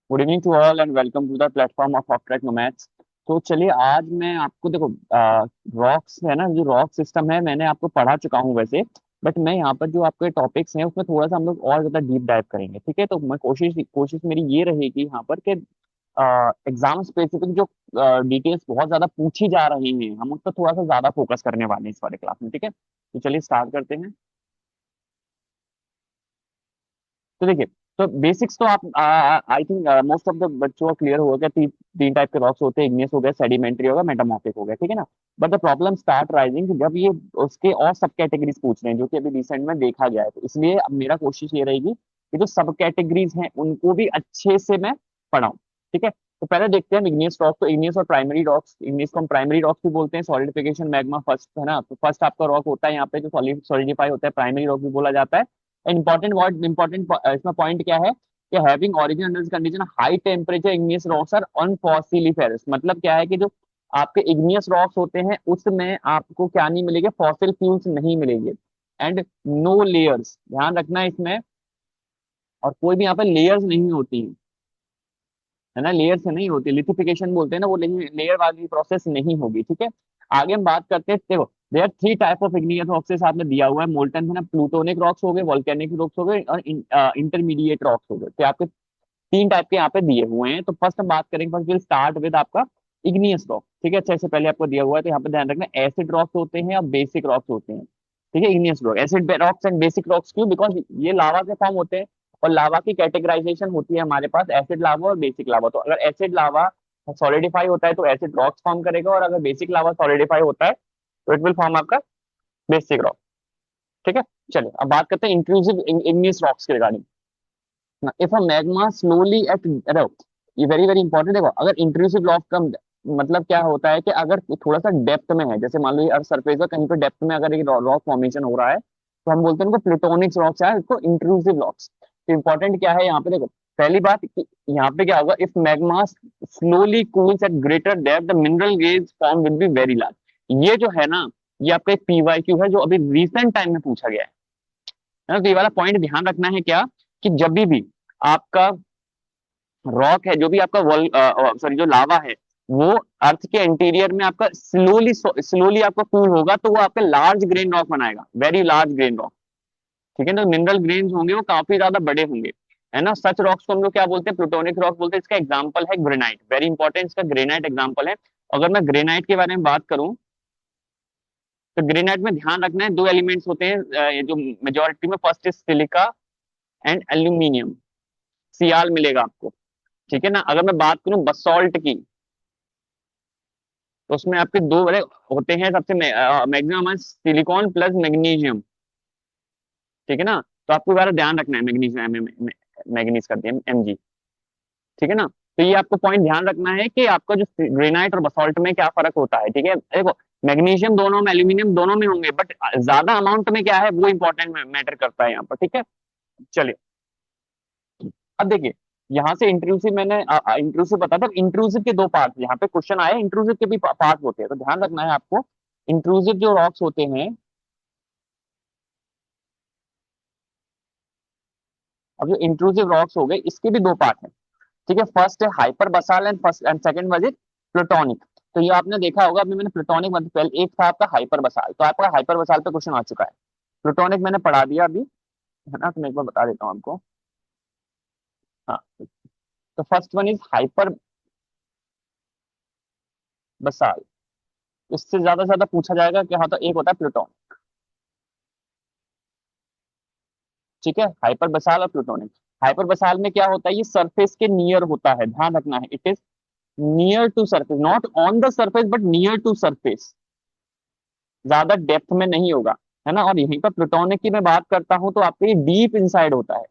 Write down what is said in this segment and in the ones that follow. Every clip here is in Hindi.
Good evening to all and welcome to the platform of Offtrack Nomads. तो चलिए आज मैं आपको देखो रॉक्स है ना, जो रॉक सिस्टम है मैंने आपको पढ़ा चुका हूँ वैसे। बट मैं यहाँ पर जो आपके टॉपिक्स हैं उसमें थोड़ा सा हम लोग और ज्यादा डीप डाइव करेंगे, ठीक है। तो मैं कोशिश कोशिश मेरी ये रहेगी यहाँ पर कि एग्जाम स्पेसिफिक जो डिटेल्स बहुत ज्यादा पूछी जा रही हैं हम उस पर थोड़ा सा ज्यादा फोकस करने वाले हैं इस वाले क्लास में, ठीक है। तो चलिए स्टार्ट करते हैं। तो देखिए, तो बेसिक्स तो आप I think most of the बच्चों को क्लियर होगा कि तीन टाइप के रॉक्स होते हैं। इग्नियस हो गया, सेडिमेंट्री होगा, मेटामॉर्फिक हो गया, ठीक है ना। But the problem start rising जब ये उसके और सब कैटेगरीज पूछ रहे हैं जो कि अभी रिसेंट में देखा गया है। तो इसलिए अब मेरा कोशिश ये रहेगी कि जो सब कैटेगरीज हैं उनको भी अच्छे से मैं पढ़ाऊँ, ठीक है। तो पहले देखते हैं इग्नियस रॉक। तो इग्नियस और प्राइमरी रॉक्स, इग्नियस को हम प्राइमरी रॉक्स भी बोलते हैं। सॉलिडिफिकेशन मैग्मा फर्स्ट है ना, तो फर्स्ट आपका रॉक होता है यहाँ पे जो सॉलिडिफाई होता है, प्राइमरी रॉक भी बोला जाता है। इंपॉर्टेंट वर्ड, इंपॉर्टेंट इसमें पॉइंट क्या है कि having origin under condition high temperature igneous rocks are unfossiliferous. मतलब क्या है कि जो आपके इग्नियस रॉक्स होते हैं उसमें आपको क्या नहीं मिलेगा, फॉसिल फ्यूल्स नहीं मिलेंगे। एंड नो लेयर्स, ध्यान रखना है इसमें। और कोई भी यहाँ पे लेयर्स नहीं होती है ना, लेयर से नहीं होती, लिथिफिकेशन बोलते हैं ना, वो लेयर वाली प्रोसेस नहीं होगी, ठीक है। आगे हम बात करते हैं। देखो, there three type of igneous rocks साथ में दिया हुआ है। मोल्टन है ना, प्लूटोनिक रॉक्स हो गए, वोल्केनिक रॉक्स हो गए और इंटरमीडिएट रॉक्स हो गए। तो आपके तीन टाइप के यहाँ पे दिए हुए हैं। तो फर्स्ट हम बात करेंगे, फर्स्ट विल स्टार्ट विद आपका इग्नियस रॉक, ठीक है। अच्छा, इससे पहले आपको दिया हुआ है तो यहाँ पे ध्यान रखना, एसिड रॉक्स होते हैं और बेसिक रॉक्स होते हैं, ठीक है। Igneous rock, acid rocks and basic rocks क्यों? बिकॉज ये लावा के फॉर्म होते हैं और लावा की कैटेगराइजेशन होती है हमारे पास एसिड लावा और बेसिक लावा। तो अगर एसिड लावा सॉलिडिफाई होता है तो एसिड रॉक्स फॉर्म करेगा, और अगर बेसिक लावा सॉलिडिफाई होता है तो इट विल फॉर्म आपका बेसिक रॉक, ठीक है। चलिए अब बात करते हैं इंक्लूसिव इग्नियस रॉक्स के regarding. If a magma slowly at, ये वेरी वेरी इंपॉर्टेंट है। अगर इंट्रूसिव लॉ का मतलब क्या होता है कि अगर थोड़ा सा डेप्थ में है, जैसे मान लो ये अर्थ सरफेस है, कहीं पे डेप्थ में अगर एक रॉक फॉर्मेशन हो रहा है तो हम बोलते हैं उनको प्लूटोनिक रॉक्स है, इसको इंट्रूसिव रॉक्स। तो इंपॉर्टेंट क्या है यहाँ पे, देखो पहली बात कि यहाँ पे क्या होगा, if magma slowly cools at greater depth the mineral gauge form will be very large. ये जो है ना, ये आपका एक पीवाईक्यू है जो अभी रिसेंट टाइम में पूछा गया है ना। तो ये वाला पॉइंट ध्यान रखना है क्या, कि जब भी आपका रॉक है, जो भी आपका सॉरी जो लावा है, वो अर्थ के इंटीरियर में आपका स्लोली स्लोली आपका कूल होगा तो वो आपका लार्ज ग्रेन रॉक बनाएगा, वेरी लार्ज ग्रेन रॉक, ठीक है ना। मिनरल ग्रेन्स होंगे वो काफी ज्यादा बड़े होंगे, है ना। सच रॉक्स को हम लोग क्या बोलते हैं, प्लूटोनिक रॉक बोलते हैं। इसका एग्जांपल है ग्रेनाइट, वेरी इंपॉर्टेंट, इसका ग्रेनाइट एग्जांपल है। अगर मैं ग्रेनाइट के बारे में बात करूं तो ग्रेनाइट में ध्यान रखना है दो एलिमेंट्स होते हैं ये जो मेजोरिटी में, first is silica and aluminium, sial मिलेगा आपको, ठीक है ना। अगर मैं बात करूं बसॉल्ट की तो उसमें आपके दो बड़े होते हैं, सबसे मैक्सिमम सिलिकॉन प्लस मैग्नीशियम, ठीक है ना। तो आपको बार ध्यान रखना है, मैग्नीशियम मैग्नीज करते हैं Mg, ठीक है ना। तो ये आपको पॉइंट ध्यान रखना है कि आपका जो ग्रेनाइट और बसॉल्ट में क्या फर्क होता है, ठीक है। देखो, मैग्नीशियम दोनों में, एल्यूमिनियम दोनों में होंगे, बट ज्यादा अमाउंट में क्या है वो इंपॉर्टेंट मैटर करता है यहाँ पर, ठीक है। चलिए अब देखिए, यहाँ से इंट्रूसिव मैंने इंट्रूसिव बताया था। इंट्रूसिव के दो पार्ट यहाँ पे क्वेश्चन आए, इंट्रूसिव के भी पार्ट होते हैं, तो ध्यान रखना है आपको। इंट्रूसिव जो रॉक्स होते हैं, अब जो इंट्रूसिव रॉक्स हो गए इसके भी दो पार्ट हैं, ठीक है। फर्स्ट है hyper Basal and first and second was it plutonic. तो ये आपने देखा होगा, अभी मैंने प्लूटोनिक मतलब पहले एक था आपका हाइपर बसाल, तो आपका हाइपर बसाल पे क्वेश्चन आ चुका है। प्लूटोनिक मैंने पढ़ा दिया अभी, है ना, तो मैं एक बार बता देता हूँ आपको। हाँ, तो first one is hyper Basal. इससे ज्यादा पूछा जाएगा कि हाँ, तो एक होता है प्लूटोन, ठीक है। हाइपर बसाल और प्लूटोनिक। हाइपर बसाल में क्या होता है, ये सरफेस के नियर होता है, ध्यान रखना है, it is near to surface, not on the surface but near to surface, ज्यादा डेप्थ में नहीं होगा, है ना। और यहीं पर प्लूटोनिक की मैं बात करता हूं तो आपके डीप इनसाइड होता है,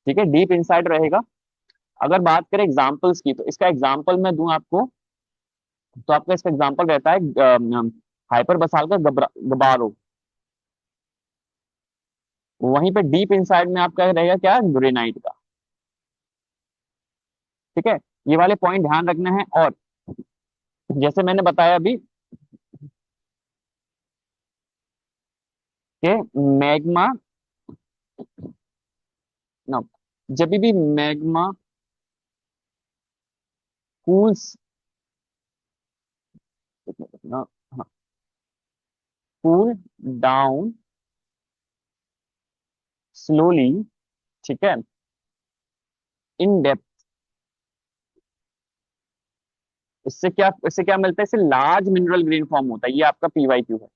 ठीक है, डीप इनसाइड रहेगा। अगर बात करें एग्जांपल्स की तो इसका एग्जांपल मैं दूं आपको, तो आपका इसका एग्जांपल रहता है हाइपर बसाल का गबारो। वहीं पे डीप इनसाइड में आपका रहेगा क्या, ग्रेनाइट का, ठीक है। ये वाले पॉइंट ध्यान रखना है। और जैसे मैंने बताया अभी कि मैग्मा ना, जब भी मैग्मा कूल्स ना, हाँ, कूल डाउन स्लोली, ठीक है, इन डेप्थ, इससे क्या मिलता है, इससे लार्ज मिनरल ग्रीन फॉर्म होता है, ये आपका पीवाईक्यू है।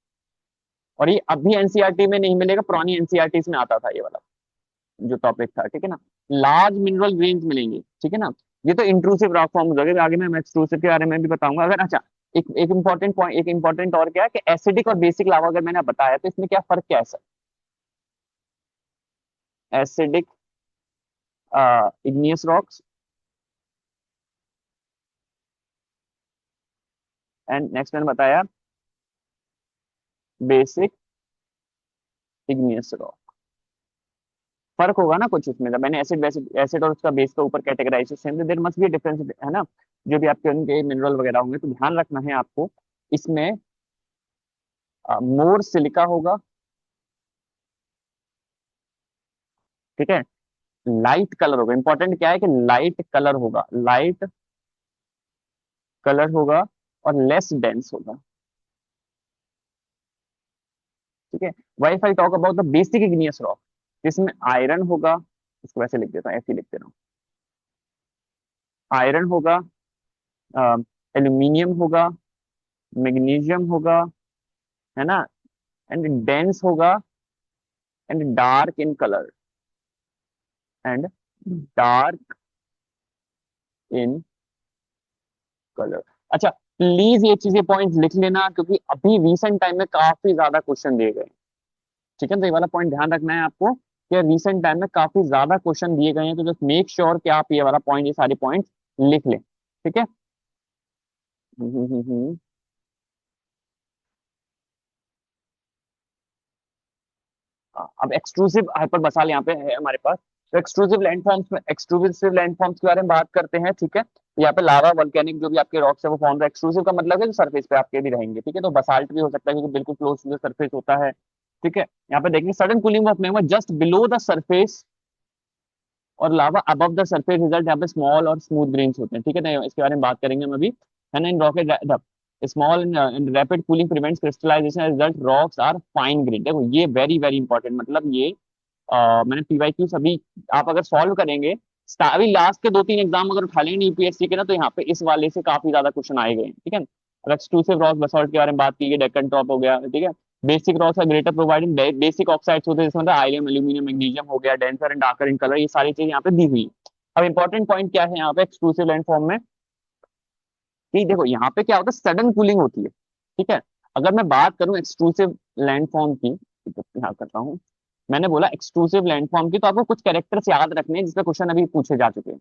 और ये अभी एनसीईआरटी में नहीं मिलेगा, पुरानी एनसीईआरटी में आता था ये वाला जो टॉपिक था, ठीक है ना। लार्ज मिनरल ग्रेन्स मिलेंगे, ठीक है ना। ये तो इंट्रूसिव रॉक फॉर्म हो जाएगा, आगे मैं एक्सट्रूसिव के बारे में भी बताऊंगा। अगर अच्छा, एक इंपॉर्टेंट पॉइंट, एक इंपॉर्टेंट और क्या है कि एसिडिक और बेसिक लावा अगर मैंने बताया तो इसमें क्या फर्क क्या है sir. Acidic igneous rocks and next मैंने बताया बेसिक इग्नियस रॉक। फर्क होगा ना कुछ इसमें, जब मैंने एसिड बेसिक एसिड और उसका बेस के ऊपर categorise, same there must be difference, है ना। जो भी आपके उनके मिनरल वगैरह होंगे तो ध्यान रखना है आपको, इसमें मोर सिलिका होगा, ठीक है। लाइट कलर होगा, इंपॉर्टेंट क्या है कि लाइट कलर होगा, लाइट कलर होगा और लेस डेंस होगा, ठीक है। वाई फाई talk about the basic igneous rock, जिसमें आयरन होगा, इसको वैसे लिख देता हूँ, ऐसे ही लिख दे रहा हूँ, आयरन होगा, एल्यूमिनियम होगा, मैग्नीशियम होगा, है ना, एंड डेंस होगा, and dark in colour, and dark in colour. अच्छा, प्लीज ये चीजें पॉइंट्स लिख लेना, क्योंकि अभी रिसेंट टाइम में काफी ज्यादा क्वेश्चन दिए गए, ठीक है। तो ये वाला पॉइंट ध्यान रखना है आपको कि रिसेंट टाइम में काफी ज्यादा क्वेश्चन दिए गए हैं, तो जस्ट मेक श्योर कि आप ये वाला पॉइंट, ये सारे पॉइंट लिख लें, ठीक है। हम्म। अब एक्सक्लूसिव हाइपर बसाल यहाँ पे है हमारे पास। तो एक्सक्लूसिव लैंडफॉर्म्स के बारे में बात करते हैं, ठीक है। तो यहाँ पे लावा वोल्केनिक जो भी आपके रॉक्स है वो फॉर्म है, एक्सक्लूसिव का मतलब है जो सरफेस पे आपके भी रहेंगे, ठीक है। तो बसाल्ट भी हो सकता है क्योंकि बिल्कुल क्लोज टू द सरफेस होता है, ठीक है। यहाँ पे देखिए sudden cooling of magma just below the surface और लावा अबव द सरफेस रिजल्ट यहाँ पे स्मॉल और स्मूथ ग्रेन्स होते हैं, ठीक है ना। इसके बारे में बात करेंगे हम अभी, है ना। In rocket small and rapid cooling prevents crystallisation, result rocks are fine grain. देखो ये वेरी वेरी इंपॉर्टेंट, मतलब ये मैंने पीवाईक्यू सभी आप अगर सॉल्व करेंगे, अभी लास्ट के 2-3 एग्जाम अगर उठा लेंगे यूपीएससी के ना, तो यहाँ पे इस वाले से काफी ज्यादा क्वेश्चन आए गए हैं, ठीक है। अब एक्सक्लूसिव रॉक बसॉल्ट के बारे में बात की, डेक्कन टॉप हो गया, ठीक है। बेसिक रॉक्स का ग्रेटर प्रोवाइडिंग बेसिक ऑक्साइड्स होते हैं, जैसे मतलब आयरन एल्यूमिनियम मैग्नीशियम हो गया, denser and darker in colour, ये सारी चीज यहाँ पे दी हुई है। अब इंपॉर्टेंट पॉइंट क्या है यहाँ पे एक्सक्लूसिव लैंड फॉर्म में, कि देखो यहाँ पे क्या होता है, सडन कूलिंग होती है, ठीक है। अगर मैं बात करूं एक्सक्लूसिव लैंडफॉर्म की, तो यहाँ करता हूँ, मैंने बोला एक्सक्लूसिव लैंडफॉर्म की, तो आपको कुछ कैरेक्टर्स याद रखने हैं जिसपे क्वेश्चन अभी पूछे जा चुके हैं।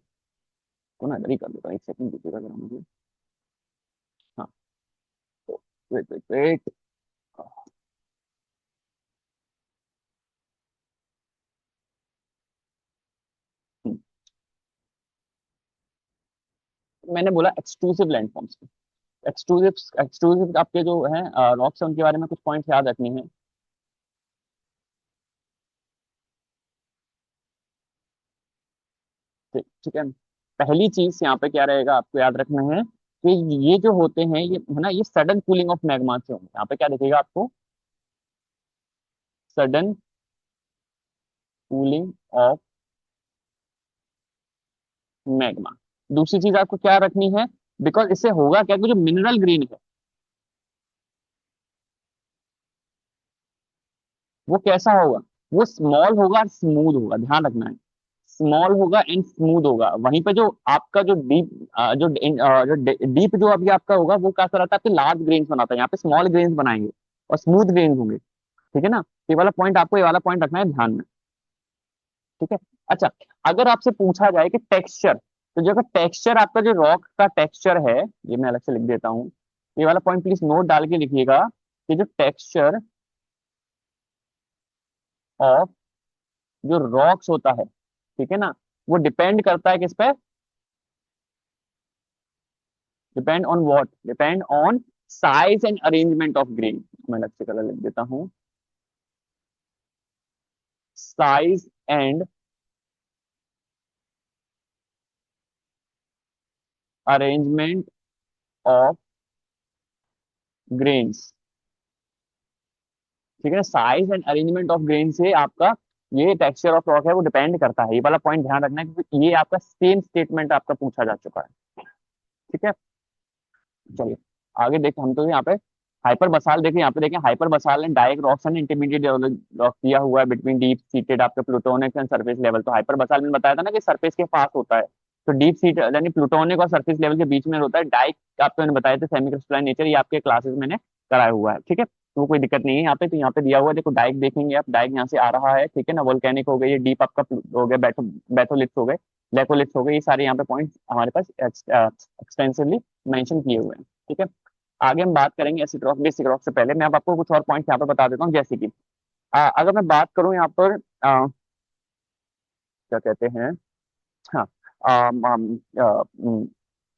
तो ना इधर ही कर देता हूँ, एक सेकंड दीजिएगा जरा मुझे। हाँ, तो वेट वेट वेट, मैंने बोला एक्सक्लूसिव लैंडफॉर्म्स, एक्सक्लूसिव एक्सक्लूसिव आपके जो है रॉक्स है उनके बारे में कुछ पॉइंट याद रखने हैं, ठीक ठीक है। पहली चीज यहाँ पे क्या रहेगा आपको याद रखना है कि ये जो होते हैं ये, है ना, ये सडन कूलिंग ऑफ मैग्मा से होंगे। यहाँ पे क्या दिखेगा आपको, सडन कूलिंग ऑफ मैग्मा। दूसरी चीज आपको क्या रखनी है, बिकॉज इससे होगा क्या कि जो मिनरल ग्रीन है वो कैसा होगा, वो स्मॉल होगा और स्मूथ होगा, ध्यान रखना है। स्मॉल होगा एंड स्मूथ होगा, वहीं पे जो आपका जो डीप जो डीप जो अभी आपका होगा वो क्या कराता है, आपके लार्ज ग्रेन्स बनाता है, यहाँ पे स्मॉल ग्रेन्स बनाएंगे और स्मूथ ग्रेन्स होंगे, ठीक है ना। तो ये वाला पॉइंट आपको, ये वाला पॉइंट रखना है ध्यान में, ठीक है। अच्छा, अगर आपसे पूछा जाए कि टेक्सचर, तो जो टेक्सचर आपका जो रॉक का टेक्सचर है, ये मैं अलग से लिख देता हूँ, ये वाला पॉइंट प्लीज नोट डाल के लिखिएगा कि जो टेक्सचर ऑफ जो रॉक्स होता है, ठीक है ना, वो डिपेंड करता है किस पे, depend on what, depend on size and arrangement of grain. मैं अलग से कलर लिख देता हूँ, size and arrangement of grains, ठीक है ना, size and arrangement of grain से आपका ये टेक्सचर ऑफ रॉक है वो डिपेंड करता है। ये वाला पॉइंट ध्यान रखना है क्योंकि ये आपका सेम स्टेटमेंट आपका पूछा जा चुका है। ठीक है, चलिए आगे देखते हम तो यहाँ पे हाइपर बसाल देखें, यहाँ पे देखें hyper Basal and डायक rocks and intermediate rock किया हुआ है बिटवीन डीप सीटेड आपके प्लूटोनिक एंड सरफेस लेवल। तो हाइपर बसाल में बताया था ना कि सरफेस के पास होता है, तो डीप सीट यानी प्लूटोनिक और सरफेस लेवल के बीच में होता है। डाइक आपको मैंने बताया था सेमी क्रिस्टलाइन नेचर, ये आपके क्लासेस मैंने कराया हुआ है। ठीक है, तो कोई दिक्कत नहीं है यहाँ पे। तो यहाँ पे दिया हुआ है, देखो डाइक देखेंगे आप, डाइक यहाँ से आ रहा है, ठीक है ना, वोल्केनिक हो गई, ये डीप आपका हो गया, बैथोलिथ्स हो गए, लेकोलिथ्स हो गए, ये सारे यहाँ पे पॉइंट्स हमारे पास एक्सटेंसिवली मेंशन किए हुए हैं। ठीक है, आगे हम बात करेंगे एसिड रॉक बेसिक रॉक से पहले मैं अब आपको कुछ और पॉइंट्स यहाँ पे बता देता हूँ। जैसे कि अगर मैं बात करूँ यहाँ पर क्या कहते हैं, हाँ,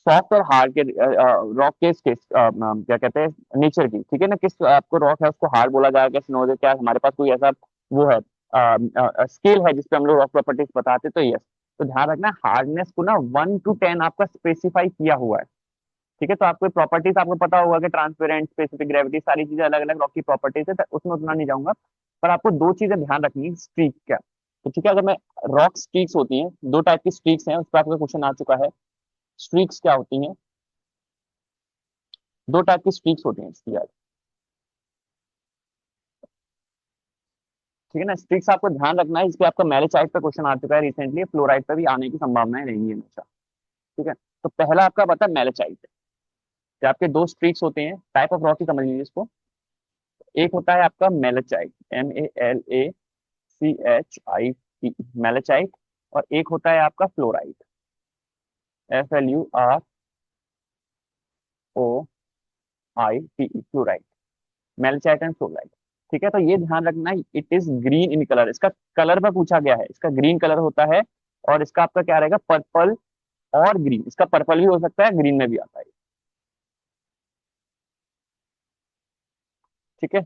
सॉफ्ट और हार्ड के रॉक के क्या कहते हैं नेचर की, ठीक है ना, किस आपको रॉक है उसको हार्ड बोला जाएगा, कैसे नो, क्या हमारे पास कोई ऐसा वो है स्केल है जिसपे हम लोग रॉक प्रॉपर्टीज बताते हैं? तो यस, तो ध्यान रखना हार्डनेस को ना 1 to 10 आपका स्पेसिफाई किया हुआ है। ठीक है, तो आपको प्रॉपर्टीज आपको पता होगा कि ट्रांसपेरेंट, स्पेसिफिक ग्रेविटी, सारी चीजें अलग अलग रॉक की प्रॉपर्टीज है, तो उसमें उतना नहीं जाऊंगा। पर आपको दो चीजें ध्यान रखनी है, स्ट्रीक क्या, तो ठीक है, अगर मैं रॉक स्ट्रीक्स होती हैं, दो टाइप की स्ट्रीक्स हैं, उस पर आपका क्वेश्चन आ चुका है। स्ट्रीक्स क्या होती हैं? दो टाइप की स्ट्रीक्स होती हैं इसकी यार, ठीक है ना। स्ट्रीक्स आपको ध्यान रखना है, इस पे आपका मैलेचाइट पे क्वेश्चन आ चुका है रिसेंटली, फ्लोराइड पे भी आने की संभावनाएं रहेंगी हमेशा। ठीक है, तो पहला आपका पता है मैलेचाइट, कि आपके दो स्ट्रीक्स होते हैं, टाइप ऑफ रॉक की समझ लीजिए इसको। एक होता है आपका मेलेचाइट, MALACHIT, मेलेचाइट, और एक होता है आपका fluoride, FLUROITE, fluoride, malachite and fluoride. ठीक है, तो ये ध्यान रखना, it is green in colour, इसका कलर पे पूछा गया है, इसका ग्रीन कलर होता है, और इसका आपका क्या रहेगा, पर्पल और ग्रीन, इसका पर्पल भी हो सकता है, ग्रीन में भी आता है। ठीक है,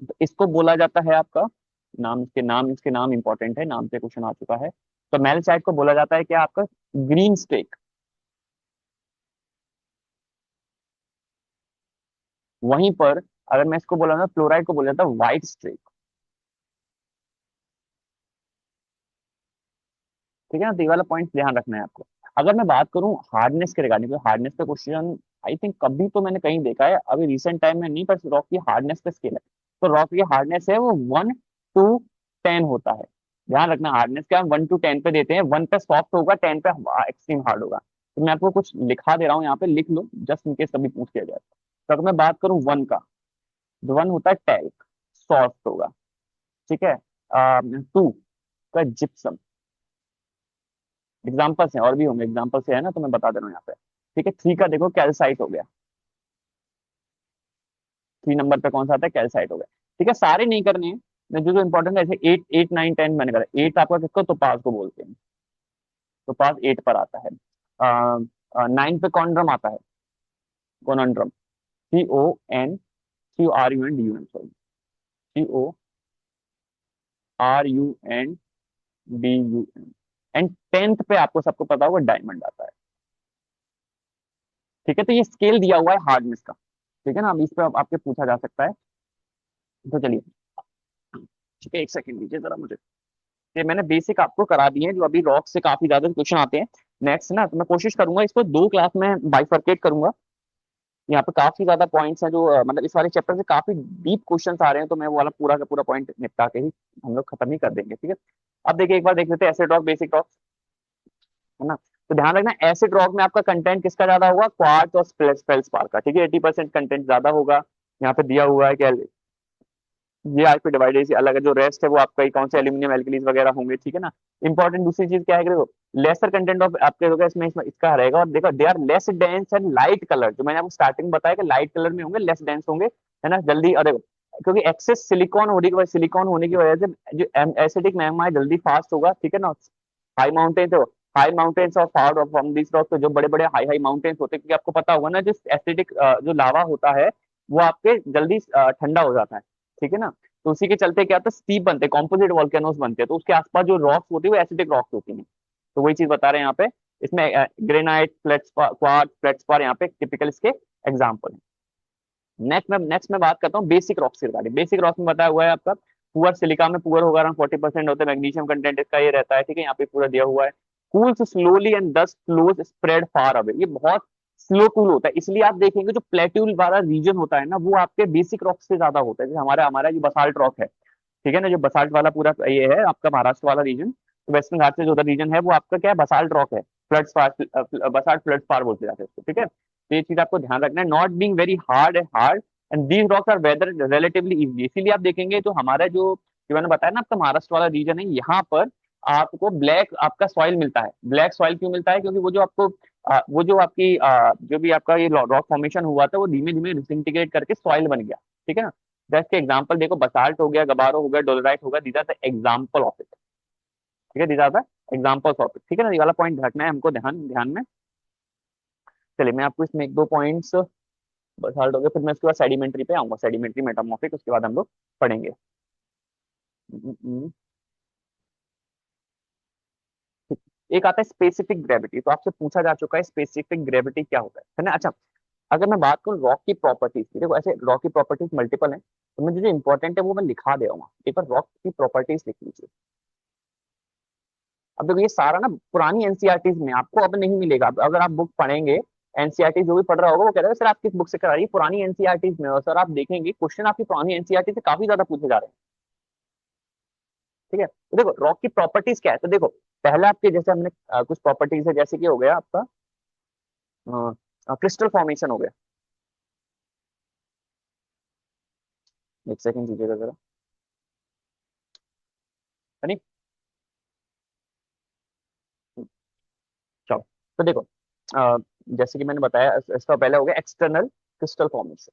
तो इसको बोला जाता है आपका नाम, इसके नाम इंपॉर्टेंट है, नाम से क्वेश्चन आ चुका है। तो मेलेसाइट को बोला जाता है क्या आपका, ग्रीन स्टेक। वहीं पर अगर मैं इसको बोला ना, फ्लोराइड को बोला जाता है व्हाइट स्ट्रेक। ठीक है ना, तो ये वाला पॉइंट ध्यान रखना है आपको। अगर मैं बात करूं हार्डनेस के रिगार्डिंग, हार्डनेस पे क्वेश्चन आई थिंक कभी तो मैंने कहीं देखा है, अभी रिसेंट टाइम में नहीं, पर रॉक की हार्डनेस पे स्केल है, तो रॉक की हार्डनेस है वो 1 to 10 होता है। ध्यान रखना, हार्डनेस क्या 1 to 10 पे देते हैं, 1 पे सॉफ्ट होगा, 10 पे एक्सट्रीम हार्ड होगा। तो मैं आपको कुछ लिखा दे रहा हूँ यहाँ पे, लिख लो जस्ट इन केस कभी पूछ लिया जाए। तो अगर मैं बात करूँ 1 का, तो 1 होता है टैल्क, सॉफ्ट होगा। ठीक है, 2 का जिप्सम, एग्जाम्पल्स हैं और भी होंगे, एग्जाम्पल से है ना, तो मैं बता दे रहा हूँ यहाँ पे। ठीक है, 3 का देखो कैल्साइट हो गया, 3 नंबर पे कौन सा आता है, कैल्साइट हो गया। ठीक है, सारे नहीं करने हैं, मैं जो जो इंपॉर्टेंट है, जैसे 8 8 9 10 मैंने करा, 8 आपका किसको, टोपाज को बोलते हैं, टोपाज 8 पर आता है। 9 पे कॉन्ड्रम आता है, कोनोड्रम, CON, CORUNDUN, एंड 10th पे आपको सबको पता होगा डायमंड आता है। ठीक है, तो ये स्केल दिया हुआ है हार्डनेस का। ठीक है ना, अब इस पे आपके पूछा जा सकता है। तो चलिए, ठीक है, एक सेकंड दीजिए जरा मुझे, ये मैंने बेसिक आपको करा दिए हैं, जो अभी रॉक से काफी ज्यादा क्वेश्चन आते हैं। नेक्स्ट ना, तो मैं कोशिश करूंगा इसको 2 क्लास में बाइफरकेट करूंगा। यहाँ पे काफी ज्यादा पॉइंट्स हैं जो मतलब इस वाले चैप्टर से काफी डीप क्वेश्चन आ रहे हैं, तो मैं वो वाला पूरा का पूरा पॉइंट निपटा के ही हम लोग खत्म ही कर देंगे। ठीक है, अब देखिए एक बार देख लेते हैं एसिड रॉक बेसिक रॉक, है ना। तो ध्यान रखना एसिड रॉक में आपका कंटेंट किसका ज्यादा होगा, क्वार्ट्ज और फेल्सपार का। ठीक है, 80% कंटेंट ज्यादा होगा। यहाँ पे दिया हुआ है कि ये आज पे डिवाइडेड से अलग है, जो रेस्ट है वो आपका कौन से एल्यूमिनियम एल्कलीज वगैरह होंगे। ठीक है ना, इंपॉर्टेंट दूसरी चीज क्या है कि देखो लेसर कंटेंट ऑफ आपके होगा इसमें इसका रहेगा, और देखो they are less dense and light colour, जो मैंने आपको स्टार्टिंग में बताया कि लाइट कलर में होंगे, लेस डेंस होंगे, है ना, जल्दी। और देखो क्योंकि एक्सेस सिलिकॉन होने की वजह से जो एसिडिक मैग्मा है जल्दी फास्ट होगा। ठीक है ना, हाई माउंटेन, तो high mountains of found from this rock, तो जो बड़े बड़े हाई हाई माउंटेन्स होते हैं, क्योंकि आपको पता होगा ना, जो एसिडिक जो लावा होता है वो आपके जल्दी ठंडा हो जाता है। ठीक है ना, तो उसी के चलते क्या होता है, स्टीप बनते हैं, कॉम्पोजिट वॉल्केनोस बनते हैं, तो उसके आसपास जो रॉक्स होती है वो एसिडिक रॉक्स होती हैं। तो वही चीज बता रहे हैं यहाँ पे, इसमें ग्रेनाइट, क्वार्ट्ज, फेल्डस्पार यहाँ पे टिपिकल इसके एग्जाम्पल है। नेक्स्ट मैं बात करता हूँ बेसिक रॉक्स के बारे में। बेसिक रॉक्स में बताया हुआ है आपका पुअर सिलिका में पुअर होगा अराउंड 40% होता है, मैग्नीशियम कंटेंट इसका ये रहता है, ठीक है, यहाँ पे पूरा दिया हुआ है। कूल्स स्लोली एंड दस फ्लोज स्प्रेड फार अवे, ये बहुत स्लो कूल होता है, इसलिए आप देखेंगे जो प्लेट्यूल वाला रीजन होता है ना वो आपके बेसिक रॉक से ज्यादा होता है। जैसे हमारा हमारा जो बसाल्ट रॉक है, ठीक है ना, जो बसाल्ट वाला पूरा ये है आपका महाराष्ट्र वाला रीजन, तो वेस्टर्न घाट से जो रीजन है वो आपका क्या है, बसाल्ट रॉक है, बसाल्ट फ्लड फार बोलते जाते हैं उसको, ठीक है। तो ये चीज आपको ध्यान रखना है, not being very hard and these rocks are weather relatively easy, इसीलिए आप देखेंगे तो हमारा जो मैंने बताया ना आपका महाराष्ट्र वाला रीजन है, यहाँ पर आपको ब्लैक आपका सॉइल मिलता है। ब्लैक सॉइल क्यों मिलता है, क्योंकि वो जो आपको वो जो आपकी जो भी आपका ये रॉक फॉर्मेशन हुआ था वो धीमे धीमे डिसइंटीग्रेट करके सॉइल बन गया, ठीक है ना। जैसे एग्जाम्पल देखो, बसाल्ट हो गया, गबारो हो गया, डोलोराइट होगा, these are the example of it, ठीक है, these are the examples of it, ठीक है ना। ये वाला पॉइंट रखना है हमको ध्यान ध्यान में। चलिए मैं आपको इसमें एक दो पॉइंट्स बसाल्ट हो गया, फिर मैं उसके बाद सेडिमेंट्री पे आऊंगा, सेडिमेंट्री मेटामॉर्फिक, उसके बाद हम लोग पढ़ेंगे। हम्म, हम्म। एक आता है स्पेसिफिक ग्रेविटी, तो आपसे पूछा जा चुका है स्पेसिफिक ग्रेविटी क्या होता है ना। अच्छा, अगर मैं बात करूँ रॉक की प्रॉपर्टीज की, देखो ऐसे रॉक की प्रॉपर्टीज मल्टीपल है, तो मुझे जो इंपॉर्टेंट है वो मैं लिखा दे रहा हूँ, एक बार रॉक की प्रॉपर्टीज लिख लीजिए। अब देखो ये सारा ना पुरानी एनसीईआरटीज में आपको अब नहीं मिलेगा, अगर आप बुक पढ़ेंगे, एनसीईआरटी जो भी पढ़ रहा होगा वो कह रहा है सर आप किस बुक से करा रही है, पुरानी एनसीईआरटीज में, और सर आप देखेंगे क्वेश्चन आपकी पुरानी एनसीईआरटी से काफी ज्यादा पूछे जा रहे हैं, ठीक है। तो देखो रॉक की प्रॉपर्टीज क्या है, तो देखो पहले आपके जैसे हमने कुछ प्रॉपर्टीज है, जैसे कि हो गया आपका क्रिस्टल फॉर्मेशन हो गया, एक सेकंड दीजिएगा जरा, है नहीं। चलो, तो देखो अ, जैसे कि मैंने बताया इसका पहले हो गया एक्सटर्नल क्रिस्टल फॉर्मेशन,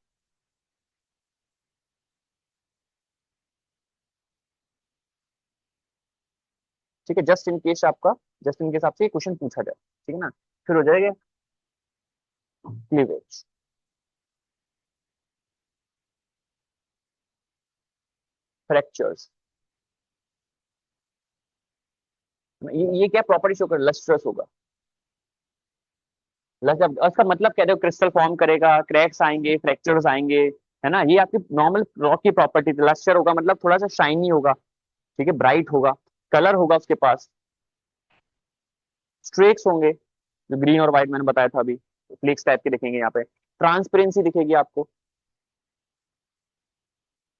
ठीक है, जस्ट इन केस आपसे ये क्वेश्चन पूछा जाए, ठीक है ना। फिर हो जाएगा क्लीवेज, फ्रैक्चर्स, ये क्या प्रॉपर्टी शो कर, लस्ट्रस होगा, जब उसका मतलब कह रहे हो क्रिस्टल फॉर्म करेगा, क्रैक्स आएंगे, फ्रैक्चर्स आएंगे, है ना, ये आपकी नॉर्मल रॉक की प्रॉपर्टी थी। लस्टर होगा मतलब थोड़ा सा शाइनी होगा, ठीक है, ब्राइट होगा, कलर होगा उसके पास, स्ट्रेक्स होंगे जो ग्रीन और व्हाइट मैंने बताया था अभी, फ्लेक्स टाइप के दिखेंगे यहाँ पे, ट्रांसपेरेंसी दिखेगी आपको,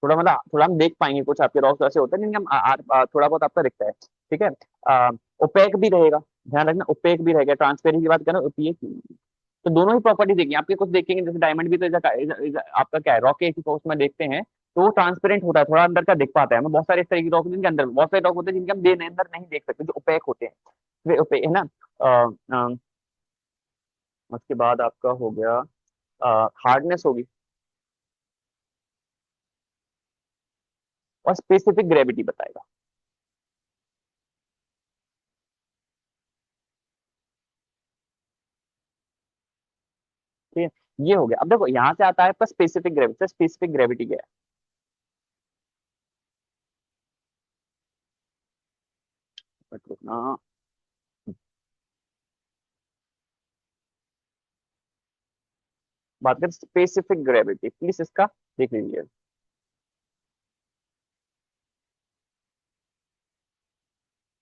थोड़ा मतलब थोड़ा हम देख पाएंगे, कुछ आपके रॉक्स ऐसे होते हैं जिनके हम थोड़ा बहुत आपका दिखता है, ठीक है। ओपेक भी रहेगा, ध्यान रखना, ओपेक भी रहेगा, ट्रांसपेरेंट की बात करें ओपेक, तो दोनों ही प्रॉपर्टी देखिए आपके, कुछ देखेंगे जैसे डायमंड भी तो आपका क्या है, रॉक के उसमें देखते हैं तो वो ट्रांसपेरेंट होता है, थोड़ा अंदर का दिख पाता है हमें, बहुत सारे इस तरह की रॉक जिनके अंदर, बहुत सारे रॉक होते हैं जिनके हम अंदर नहीं देख सकते, जो ओपेक होते हैं, वे ओपेक है ना। अ, अ, उसके बाद आपका हो गया हार्डनेस होगी, और स्पेसिफिक ग्रेविटी बताएगा, ठीक है। ये हो गया, अब देखो यहाँ से आता है आपका स्पेसिफिक ग्रेविटी, स्पेसिफिक ग्रेविटी क्या है, रुकना, बात करें स्पेसिफिक ग्रेविटी, प्लीज इसका देख लीजिए,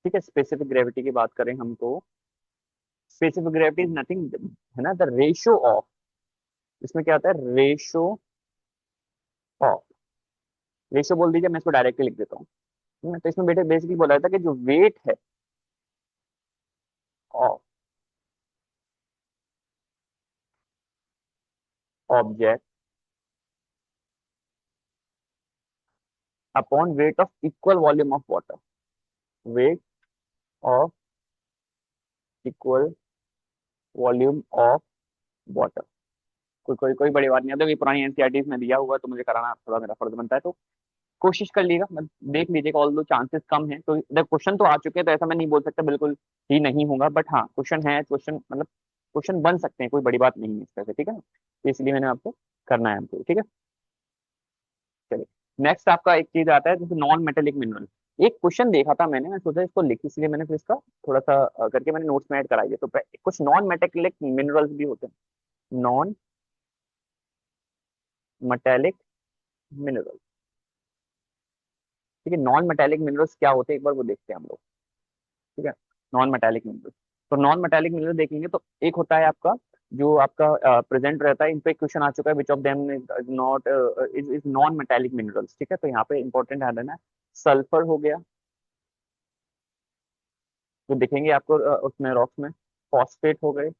ठीक है। स्पेसिफिक ग्रेविटी की बात करें हम तो स्पेसिफिक ग्रेविटी इज नथिंग, है ना, द रेशियो ऑफ, इसमें क्या आता है, रेशियो ऑफ, रेशियो बोल दीजिए, मैं इसको डायरेक्टली लिख देता हूँ, है ना? तो इसमें बेटे बेसिकली बोला था कि जो वेट है of object upon weight of equal volume of water, weight of equal volume of water, कोई कोई कोई बड़ी बात नहीं है, ये पुरानी एनसीईआरटीज में दिया हुआ है, तो मुझे कराना थोड़ा मेरा फर्ज बनता है, तो कोशिश कर लीजिएगा, मतलब देख लीजिएगा, ऑल दो चांसेस कम है, तो क्वेश्चन तो आ चुके हैं, तो ऐसा मैं नहीं बोल सकता बिल्कुल ही नहीं होगा, बट हाँ क्वेश्चन है, क्वेश्चन मतलब क्वेश्चन बन सकते हैं, कोई बड़ी बात नहीं है इस तरह से, ठीक है ना, तो इसलिए मैंने आपको करना है हमको, ठीक है। चलिए नेक्स्ट आपका एक चीज आता है जैसे नॉन मेटेलिक मिनरल, एक क्वेश्चन देखा था मैंने, मैं सोचा इसको लिख, इसलिए मैंने फिर इसका थोड़ा सा करके मैंने नोट्स में ऐड कराई है। तो कुछ नॉन मेटेलिक मिनरल्स भी होते हैं, नॉन मेटेलिक मिनरल। ठीक है, नॉन मेटेलिक मिनरल्स क्या होते हैं, एक बार वो देखते हैं हम लोग। ठीक है, नॉन मेटेलिक मिनरल। तो नॉन मेटेलिक मिनरल देखेंगे तो एक होता है आपका, जो आपका प्रेजेंट रहता है, इन पे क्वेश्चन आ चुका है, which of them is not is non metallic minerals. ठीक है, तो यहाँ पे इंपॉर्टेंट है देना, सल्फर हो गया, जो दिखेंगे आपको उसमें रॉक्स में, फॉस्फेट हो गए,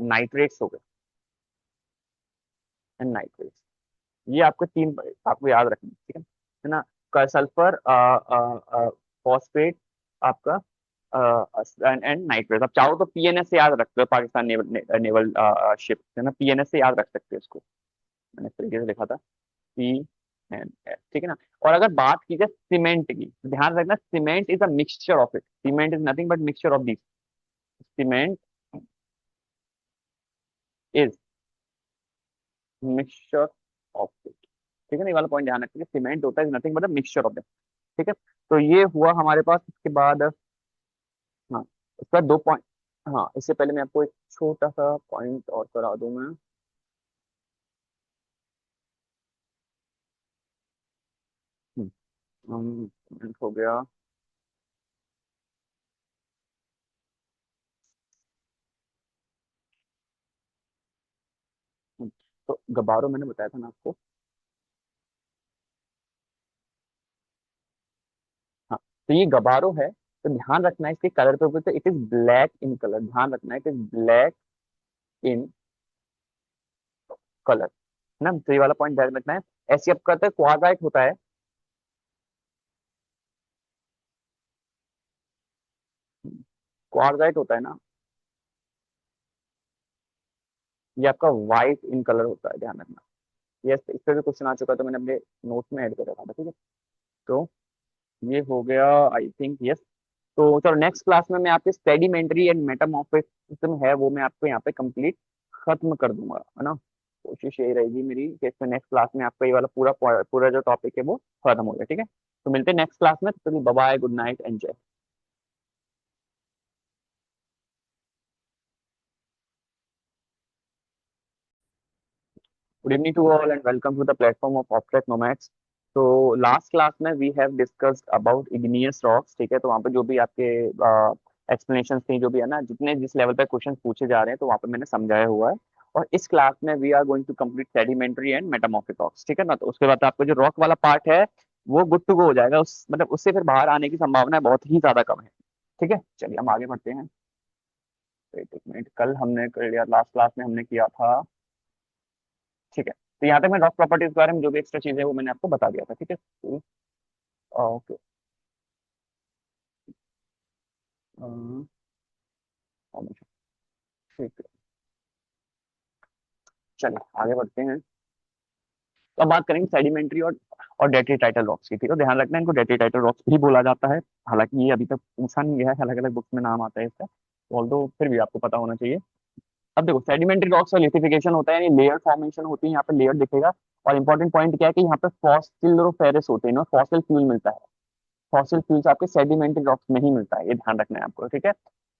नाइट्रेट्स हो गए, एंड नाइट्रेट्स। ये आपके तीन आपको याद रखना है, ठीक है ना। सल्फर, फॉस्फेट, आपका एंड नाइट्रेट। आप चाहो तो पीएनएस से याद रखते हो, पाकिस्तान नेवल नेवल शिप है ना, पीएनएस से याद रख सकते हो इसको। मैंने इस तरीके से लिखा था, पी एन एस, ठीक है ना। और अगर बात की जाए सीमेंट की, तो ध्यान रखना, cement is a mixture of it, cement is nothing but mixture of this. Cement is mixture of it. ठीक है ना, ये वाला पॉइंट ध्यान रखिए, सीमेंट होता है नथिंग बट मिक्सचर ऑफ। ठीक है, तो ये हुआ हमारे पास। इसके बाद हाँ, इसका दो पॉइंट। हाँ, इससे पहले मैं आपको एक छोटा सा पॉइंट और करा दूं मैं। हो गया। हम्म, तो गबारो मैंने बताया था ना आपको। हाँ, तो ये गबारो है, तो ध्यान रखना है इसके कलर पे, बोलते it is black in colour, ध्यान रखना है it is black in colour, है ना। तो ये वाला पॉइंट ध्यान रखना है। ऐसे अब करते हैं, क्वार्जाइट होता है, क्वार्जाइट होता है ना, ये आपका व्हाइट इन कलर होता है, ध्यान रखना। ये इस पे भी क्वेश्चन आ चुका है, तो मैंने अपने नोट्स में ऐड कर रखा था, ठीक है। तो ये हो गया, आई थिंक यस। तो चलो नेक्स्ट क्लास में मैं आपके सेडिमेंट्री एंड मेटामॉर्फिक सिस्टम है वो मैं आपको यहाँ पे कंप्लीट खत्म कर दूंगा, है ना। कोशिश यही रहेगी मेरी कि इसमें नेक्स्ट क्लास में आपका ये वाला पूरा पूरा जो टॉपिक है वो खत्म हो जाए, ठीक है। तो मिलते हैं नेक्स्ट क्लास में, तो bye bye, good night, enjoy. Good evening to all and welcome to the platform of object nomads. तो लास्ट क्लास में we have discussed about igneous rocks, ठीक है। तो वहाँ पे जो भी आपके एक्सप्लेनेशन थी, जो भी है ना, जितने जिस लेवल पे क्वेश्चन पूछे जा रहे हैं, तो वहाँ पे मैंने समझाया हुआ है। और इस क्लास में we are going to complete sedimentary and metamorphic rocks, ठीक है ना। तो उसके बाद आपको जो रॉक वाला पार्ट है वो गुड टू गो हो जाएगा, उस मतलब उससे फिर बाहर आने की संभावना बहुत ही ज्यादा कम है। ठीक है, चलिए हम आगे बढ़ते हैं। वेट एक मिनट, कल हमने कर लिया, लास्ट क्लास में हमने किया था, ठीक है। तो यहाँ तक मैं रॉक प्रॉपर्टीज के बारे में जो भी एक्स्ट्रा चीजें वो मैंने आपको बता दिया था, ठीक है। ओके, ठीक है, चलिए आगे बढ़ते हैं। तो अब बात करेंगे सेडिमेंट्री और डेट्रीटाइटल रॉक्स की, ठीक है। ध्यान रखना है, इनको डेट्रीटाइटल रॉक्स भी बोला जाता है। हालांकि ये अभी तक पूछा नहीं गया है, अलग अलग बुक्स में नाम आता है इसका, ऑल्दो फिर भी आपको पता होना चाहिए। अब देखो, सेडिमेंट्री रॉक्स का लिथिफिकेशन होता है, यानी लेयर फॉर्मेशन होती है, यहाँ पे लेयर दिखेगा। और इंपॉर्टेंट पॉइंट क्या है कि यहाँ पे फॉसिलिफेरस होते हैं, फॉसिल फ्यूल मिलता है। फॉसिल फ्यूल्स आपके सेडिमेंट्री रॉक्स में ही मिलता है, ये ध्यान रखना है आपको, ठीक है।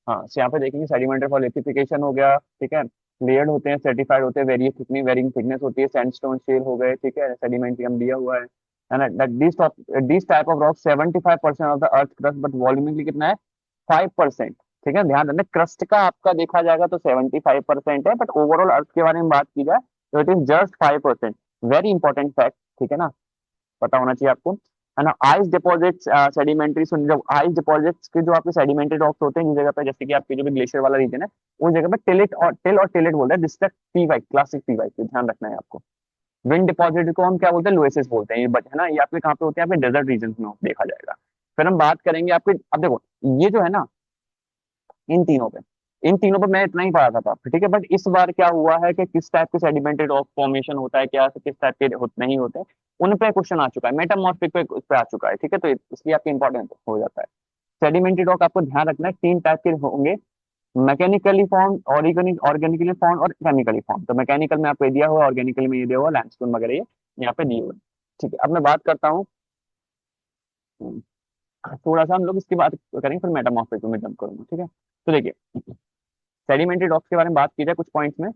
हाँ, तो यहाँ पे देखेंगे सेडिमेंट्री फॉर लिथिफिकेशन हो गया, ठीक है। लेयर्ड होते हैं, सर्टिफाइड होते हैं, वेरियस थिकनिंग वेरिंग थिकनेस होती है, सैंडस्टोन शेल हो गए, ठीक है। सेडिमेंट्रियम दिया हुआ है ना। This type of rock 75% of the earth crust, but volumetrically कितना है, 5%। ठीक है, ध्यान रखना, क्रस्ट का आपका देखा जाएगा तो 75% है, बट ओवरऑल अर्थ के बारे में बात की जाए तो it is just 5%। Very important fact, ठीक है ना, पता होना चाहिए आपको, है ना। आइस डिपॉजिट्स, सेडिमेंट्री, जो आइस डिपॉजिट्स के जो आपके सेडिमेंट्री रॉक्स होते हैं जिस जगह पे, जैसे कि आपके जो भी ग्लेशियर वाला रीजन है, उस जगह पे टिल और टिलेट बोलते हैं, district P Y, classic P Y, ध्यान रखना है आपको। विंड डिपॉजिट को हम क्या बोलते हैं, लोएसिस बोलते हैं, ये है ना। ये आपके कहाँ पे होते हैं, आपके डेजर्ट रीजन में देखा जाएगा। फिर हम बात करेंगे आपके, अब देखो, ये जो है ना, इन तीनों पे इन तीनों पे मैं इतना ही पढ़ा था, ठीक है। बट इस बार क्या हुआ है कि किस टाइप के सेडिमेंटेड रॉक फॉर्मेशन होता है, क्या किस टाइप के नहीं होते हैं, उन पे क्वेश्चन आ चुका है, मेटामॉर्फिक पे उस पे आ चुका है, ठीक है। तो इसलिए आपके इंपॉर्टेंट हो जाता है। सेडिमेंटेड रॉक आपको ध्यान रखना है, तीन टाइप के होंगे, मैकेनिकली फॉर्म, ऑर्गेनिकली फॉर्म और केमिकली फॉर्म। तो मैकेनिकल में आपको ये दिया हुआ, ऑर्गेनिकल में ये दिया हुआ, लैंडस्टोन वगैरह ये। यहाँ पे दिए हुए हैं। ठीक है, अब मैं बात करता हूँ। थोड़ा सा हम लोग इसकी बात करेंगे, फिर मेटामॉर्फिक में जंप करूंगा, ठीक है। तो देखिए, सेडिमेंट्री रॉक्स के बारे में बात की जाए कुछ पॉइंट्स में।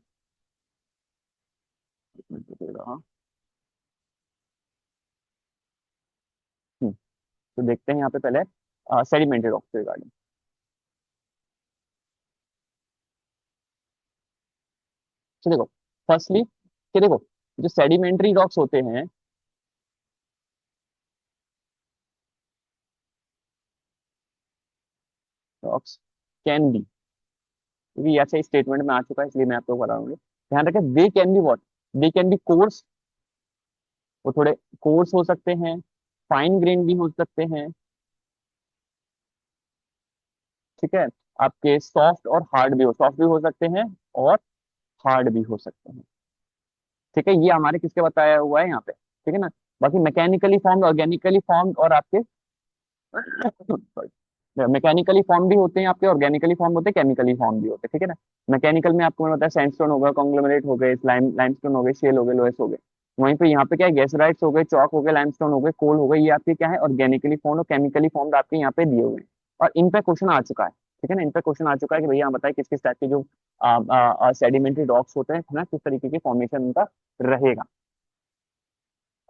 हम्म, तो देखते हैं यहाँ पे पहले सेडिमेंट्री रॉक्स के रिगार्डिंग। तो देखो, फर्स्टली कि देखो, जो सेडिमेंट्री रॉक्स होते हैं, रॉक्स कैन बी, क्योंकि ऐसे स्टेटमेंट में आ चुका है इसलिए मैं आपको बता रहा हूँ। ध्यान रखें, they can be what, they can be course, वो थोड़े कोर्स हो सकते हैं, फाइन ग्रेन भी हो सकते हैं, ठीक है। आपके सॉफ्ट और हार्ड भी हो, सॉफ्ट भी हो सकते हैं और हार्ड भी हो सकते हैं, ठीक है। ये हमारे किसके बताया हुआ है यहाँ पे, ठीक है ना। बाकी मैकेनिकली फॉर्म्ड, ऑर्गेनिकली फॉर्म्ड और आपके मैकेनिकली फॉर्म भी होते हैं आपके, ऑर्गेनिकली फॉर्म होते हैं, केमिकली फॉर्म भी होते हैं, ठीक है ना। मैकेनिकल में आपको मैंने बताया सैंडस्टोन हो गया, कॉन्ग्लोमरेट हो गए, लाइमस्टोन हो गए, शेल हो गए, लोएस हो गए। वहीं पे यहाँ पे क्या है, गैसराइट्स हो गए, चौक हो गए, लाइमस्टोन हो गए, कोल हो गए, ये आपके क्या है, ऑर्गेनिकली फॉर्म और केमिकली फॉर्म आपके यहाँ पे दिए हुए हैं। और इन पे क्वेश्चन आ चुका है, ठीक है ना। इन पे क्वेश्चन आ चुका है कि भैया आप बताइए किस किस टाइप के जो सेडिमेंट्री रॉक्स होते हैं ना, किस तरीके के फॉर्मेशन उनका रहेगा,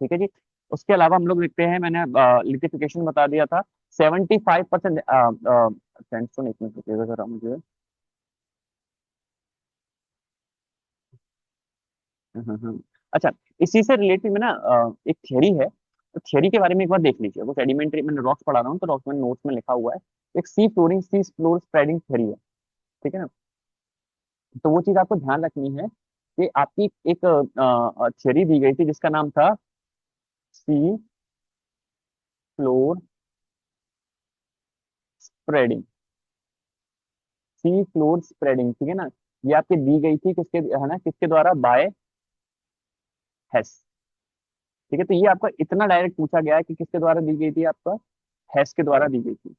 ठीक है जी। उसके अलावा हम लोग लिखते हैं, मैंने लिथिफिकेशन बता दिया था। 75%, सैंडस्टोन, एक मिनट रुकिएगा जरा मुझे। हम्म, हम्म। अच्छा, इसी से रिलेटेड में ना एक थियरी है, तो थियरी के बारे में एक बार देख लीजिए। वो सेडिमेंट्री, मैंने रॉक्स पढ़ा रहा हूँ तो रॉक्स में नोट्स में लिखा हुआ है, एक सी फ्लोर स्प्रेडिंग थियरी है, ठीक है ना। तो वो चीज आपको ध्यान रखनी है कि आपकी एक थियरी दी गई थी जिसका नाम था sea floor spreading, sea floor spreading, ठीक है ना। ये आपकी दी गई थी किसके, है ना, किसके द्वारा, बाय हेस, ठीक है। तो ये आपका इतना डायरेक्ट पूछा गया है कि किसके द्वारा दी गई थी, आपका हेस के द्वारा दी गई थी,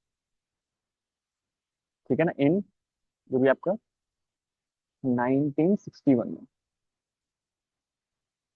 ठीक है ना, इन जो भी आपका 1961 में,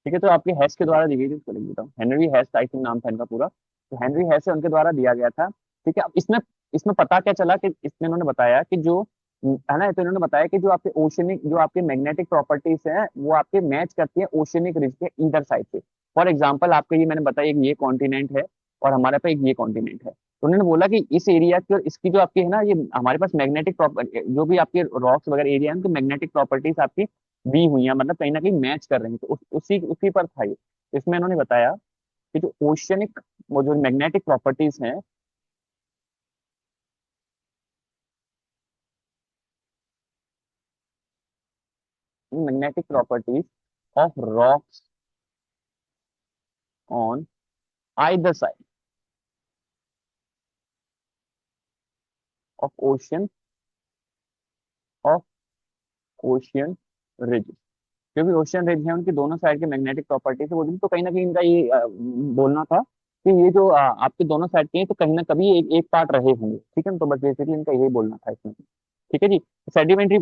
ठीक है। तो आपके हेस के द्वारा दी गई थी, उसको लिख देता हूँ, हेनरी हेस आई थिंक नाम था इनका पूरा। तो हेनरी हेस है, उनके द्वारा दिया गया था, ठीक है। अब इसमें इसमें पता क्या चला कि इसमें इन्होंने बताया कि जो, है ना, तो इन्होंने बताया कि जो आपके ओशनिक, जो आपके मैग्नेटिक प्रॉपर्टीज हैं वो आपके मैच करती है ओशनिक रिज के इधर साइड से। फॉर एग्जाम्पल आपके ये मैंने बताया, एक ये कॉन्टिनेंट है और हमारे पे एक ये कॉन्टिनेंट है, तो उन्होंने बोला कि इस एरिया की और इसकी जो आपकी है ना, ये हमारे पास मैग्नेटिक प्रॉपर्टी, जो भी आपके रॉक्स वगैरह एरिया है उनकी मैग्नेटिक प्रॉपर्टीज आपकी दी हुई है, मतलब कहीं ना कहीं मैच कर रही है, तो उसी उसी पर था ये। तो इसमें इन्होंने बताया कि जो ओशियनिक, वो जो मैग्नेटिक प्रॉपर्टीज हैं, magnetic properties of rocks on either side of ocean, of ocean ridge, जो भी ओशियन रिज है उनकी दोनों साइड के मैग्नेटिक प्रॉपर्टीज है वो दी। तो कहीं ना कहीं इनका ये बोलना था कि ये जो आपके दोनों साइड के हैं तो कहीं ना कभी एक पार्ट रहे होंगे, ठीक है ना। तो बस बेसिकली इनका यही बोलना था इसमें, ठीक है जी। सेडिमेंट्री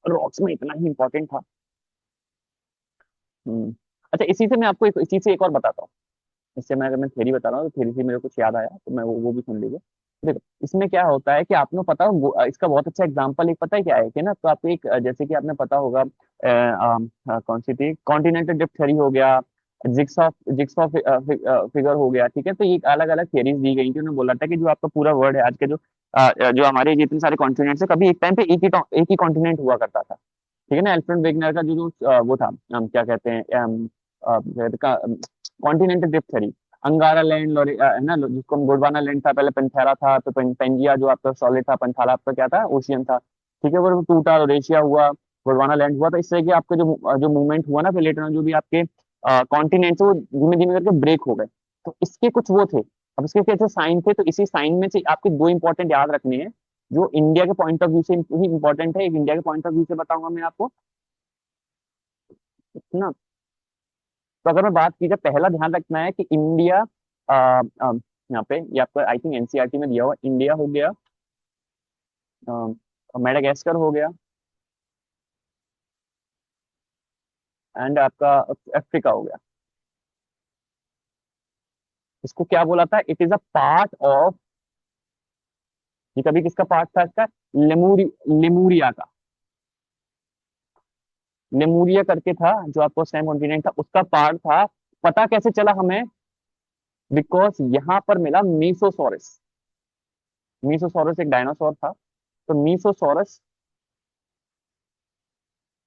रॉक्स में इतना ही इंपॉर्टेंट था। हम्म। अच्छा, इसी से मैं आपको इसी से एक और बताता हूँ। इससे मैं, अगर मैं थ्योरी बता रहा हूँ तो थ्योरी से मेरे को कुछ याद आया, तो मैं वो भी सुन लीजिए। देखो, इसमें क्या होता है कि आपने पता हो इसका बहुत अच्छा एग्जांपल एक पता है क्या है कि ना, तो आपको एक जैसे कि आपने पता होगा कौन सी थी, कॉन्टिनेंटल ड्रिफ्ट थ्योरी हो गया, जिक्सॉ फिगर हो गया, ठीक है। तो ये अलग अलग थियरीज दी गई थी। उन्होंने बोला था कि जो आपका पूरा वर्ल्ड है आज के, जो जो हमारे जितने सारे कॉन्टिनेंट्स है, कभी एक टाइम पे एक ही कॉन्टिनेंट हुआ करता था, ठीक है ना। एल्फ्रेड वेगनर का वो था, क्या कहते हैं, कॉन्टिनेंटल ड्रिफ्ट थ्योरी, अंगारा लैंड, है ना, जिसको हम गोंडवाना लैंड था, पहले पेंथेरा था, तो पेंजिया जो आपका सॉलिड था, पंथाला आपका क्या था, ओशियन था, ठीक है। वो टूटा, रोडेशिया हुआ, गोंडवाना लैंड हुआ। तो इस तरह के आपके जो मूवमेंट हुआ ना, फिर लेटर जो भी आपके कॉन्टिनेंट वो धीमे धीमे करके ब्रेक हो गए। तो इसके कुछ वो थे, अब इसके कैसे साइन थे, तो इसी साइन में से आपके दो इंपॉर्टेंट याद रखने हैं, जो इंडिया के पॉइंट ऑफ व्यू से ही इंपॉर्टेंट है। एक इंडिया के पॉइंट ऑफ व्यू से बताऊंगा मैं आपको ना। तो अगर मैं बात की जाए, पहला ध्यान रखना है कि इंडिया, यहाँ पे ये आपका आई थिंक एनसीईआरटी में दिया हुआ, इंडिया हो गया, मेडागास्कर हो गया, एंड आपका अफ्रीका हो गया, इसको क्या बोला था, it is a part of, ये कभी किसका पार्ट था इसका, लेमुरिया का, लेमुरिया करके था जो आपको उस टाइम कॉन्टिनेंट था, उसका पार्ट था। पता कैसे चला हमें, बिकॉज यहाँ पर मिला मीसोसोरस। मीसोसोरस एक डायनासोर था, तो मीसोसोरस,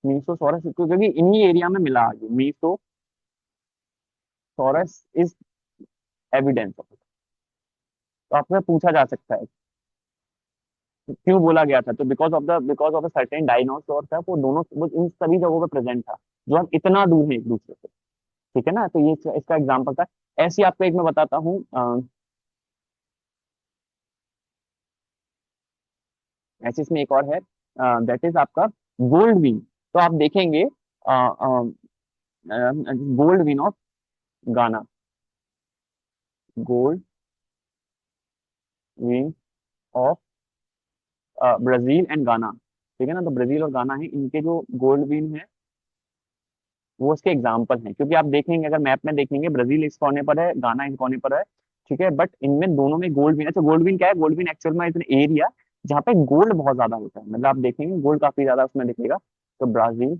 मीसोसोरस क्योंकि इन्हीं एरिया में मिला आगे, मीसोसोरस इज एविडेंस ऑफ इट। तो आपसे पूछा जा सकता है क्यों बोला गया था, तो बिकॉज ऑफ सर्टेन डायनासोर था, वो दोनों वो इन सभी जगहों पे प्रेजेंट था जो हम इतना दूर है एक दूसरे से। ठीक है ना, तो ये इसका एग्जाम्पल था। ऐसे ही आपको एक मैं बताता हूँ, ऐसे इसमें एक और है, दैट इज आपका गोल्ड विन। तो आप देखेंगे गोल्ड विन ऑफ गाना, gold win of Brazil and गाना। ठीक है ना, तो ब्राजील और गाना है, इनके जो गोल्ड विन है वो उसके एग्जाम्पल हैं, क्योंकि आप देखेंगे अगर मैप में देखेंगे ब्राजील इस कोने पर है, गाना इस कोने पर है। ठीक है, बट इनमें दोनों में गोल्ड विन, अच्छा गोल्ड विन क्या है, गोल्ड विन एक्चुअल में इतने एरिया जहाँ पे गोल्ड बहुत ज्यादा होता है, मतलब आप देखेंगे गोल्ड काफी ज्यादा उसमें दिखेगा। तो ब्राजील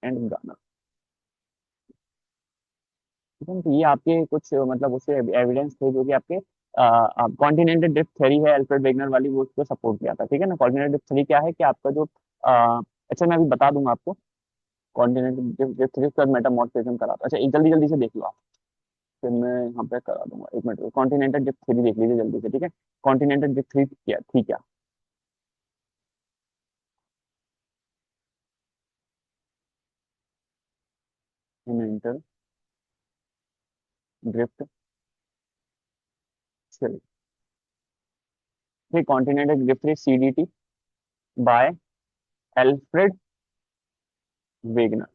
एंड गाना। ठीक है ना? तो ये आपके कुछ मतलब उससे एविडेंस थे जो कि आपके कॉन्टिनेंटल ड्रिफ्ट थ्योरी है अल्फ्रेड वेगनर वाली, वो उसको सपोर्ट किया था। ठीक है ना, कॉन्टिनेंटल ड्रिफ्ट थ्योरी क्या है कि आपका जो अच्छा मैं अभी बता दूंगा आपको, कॉन्टिनेंटल ड्रिफ्ट थ्योरी का मेटामॉर्फिज्म करा था। अच्छा एक जल्दी जल्दी से देख लो आप, फिर मैं यहाँ पे करा दूंगा, एक मिनट, कॉन्टिनेंटल ड्रिफ्ट थ्योरी देख लीजिए जल्दी से। ठीक है, कॉन्टिनेंटल ड्रिफ्ट थ्योरी क्या थी क्या, कॉन्टिनेंटल ड्रिफ्ट थ्योरी, ठीक, continental drift theory CDT by Alfred Wegener.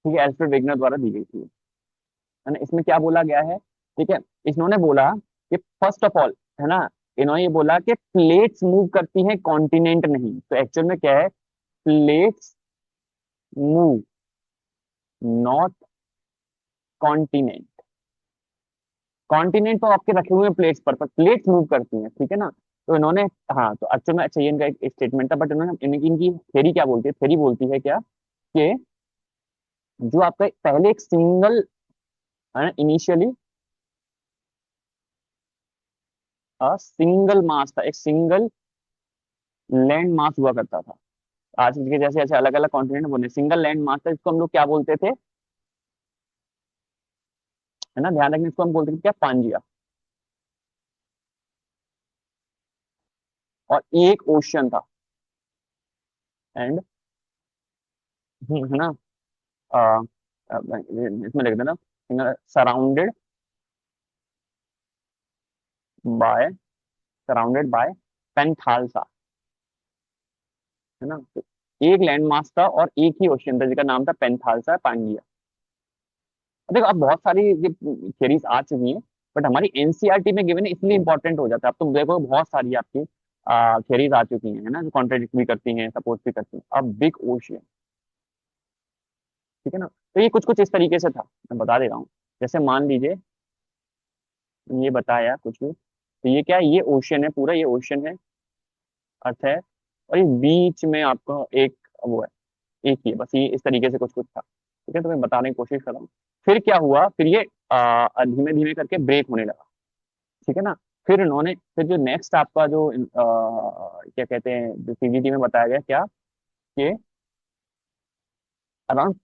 ठीक है, एल्फ्रेड वेगनर द्वारा दी गई थी, है ना। इसमें क्या बोला गया है, ठीक है, इन्होंने बोला कि फर्स्ट ऑफ ऑल, है ना, इन्होंने ये बोला कि प्लेट्स मूव करती हैं, कॉन्टिनेंट नहीं। तो एक्चुअल में क्या है, plates move, not continent. Continent तो आपके रखे हुए प्लेट्स पर प्लेट्स मूव करती हैं, ठीक है ना। तो इन्होंने, हाँ तो एक्चुअल में अच्छा ये इनका एक स्टेटमेंट था, बट इन्होंने इनकी थ्योरी क्या बोलती है, थ्योरी बोलती है क्या कि जो आपका पहले एक सिंगल, है ना, इनिशियली सिंगल मास था, एक सिंगल लैंड मास हुआ करता था। आज के जैसे ऐसे अलग अलग कॉन्टिनेंट बोले, सिंगल लैंड मास था, इसको हम लोग क्या बोलते थे, है ना, ध्यान रखना, इसको हम बोलते थे क्या, पांजिया। और एक ओशन था, एंड, है ना, अ, इसमें लिख देना, सराउंडेड बाय, सराउंडेड बाय पेंथालसा, है ना। तो एक लैंड मास था और एक ही ओशन था जिसका नाम था पेंथालसा पांजिया। देखो अब बहुत सारी ये थियरीज आ चुकी हैं, बट हमारी एनसीईआरटी में गिवन है इसलिए इंपॉर्टेंट हो जाता है। अब तुम देखो बहुत सारी आपकी थियरीज आ चुकी हैं, है ना, जो कॉन्ट्रडिक्ट भी करती हैं, सपोर्ट भी करती हैं। अब बिग ओशियन, ठीक है ना, तो ये कुछ कुछ इस तरीके से था, मैं बता दे रहा हूँ। जैसे मान लीजिए ये बताया कुछ भी, तो ये क्या है, ये ओशन है, पूरा ये ओशन है, अर्थ है, और ये बीच में आपका एक वो है, एक ही है बस, ये इस तरीके से कुछ कुछ था। ठीक है, तो मैं बताने की कोशिश कर रहा हूँ। फिर क्या हुआ, फिर ये धीमे धीमे करके ब्रेक होने लगा। ठीक है ना, फिर इन्होंने, फिर जो नेक्स्ट आपका जो क्या कहते हैं, जो सीजीटी में बताया गया क्या, कि अराउंड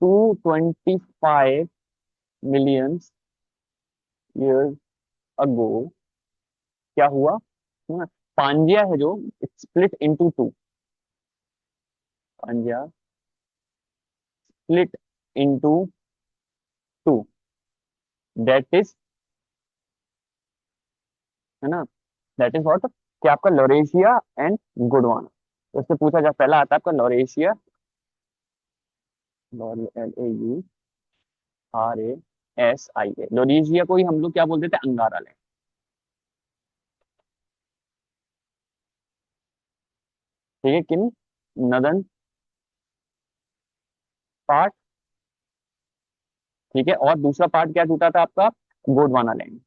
225 मिलियन ईयर्स अगो क्या हुआ, ना, पांजिया है जो split into two, Pangaea split into two, that is, है ना, दैट इज व्हाट, कि आपका लोरेशिया एंड गोंडवाना। तो इससे पूछा जा, पहला आता है आपका लोरेशिया, LAURASIA, लोरेशिया को ही हम लोग क्या बोलते थे, अंगारा लैंड। ठीक है, किन नदन पार्ट ठीक है, और दूसरा पार्ट क्या टूटा था आपका, गोंडवाना लैंड।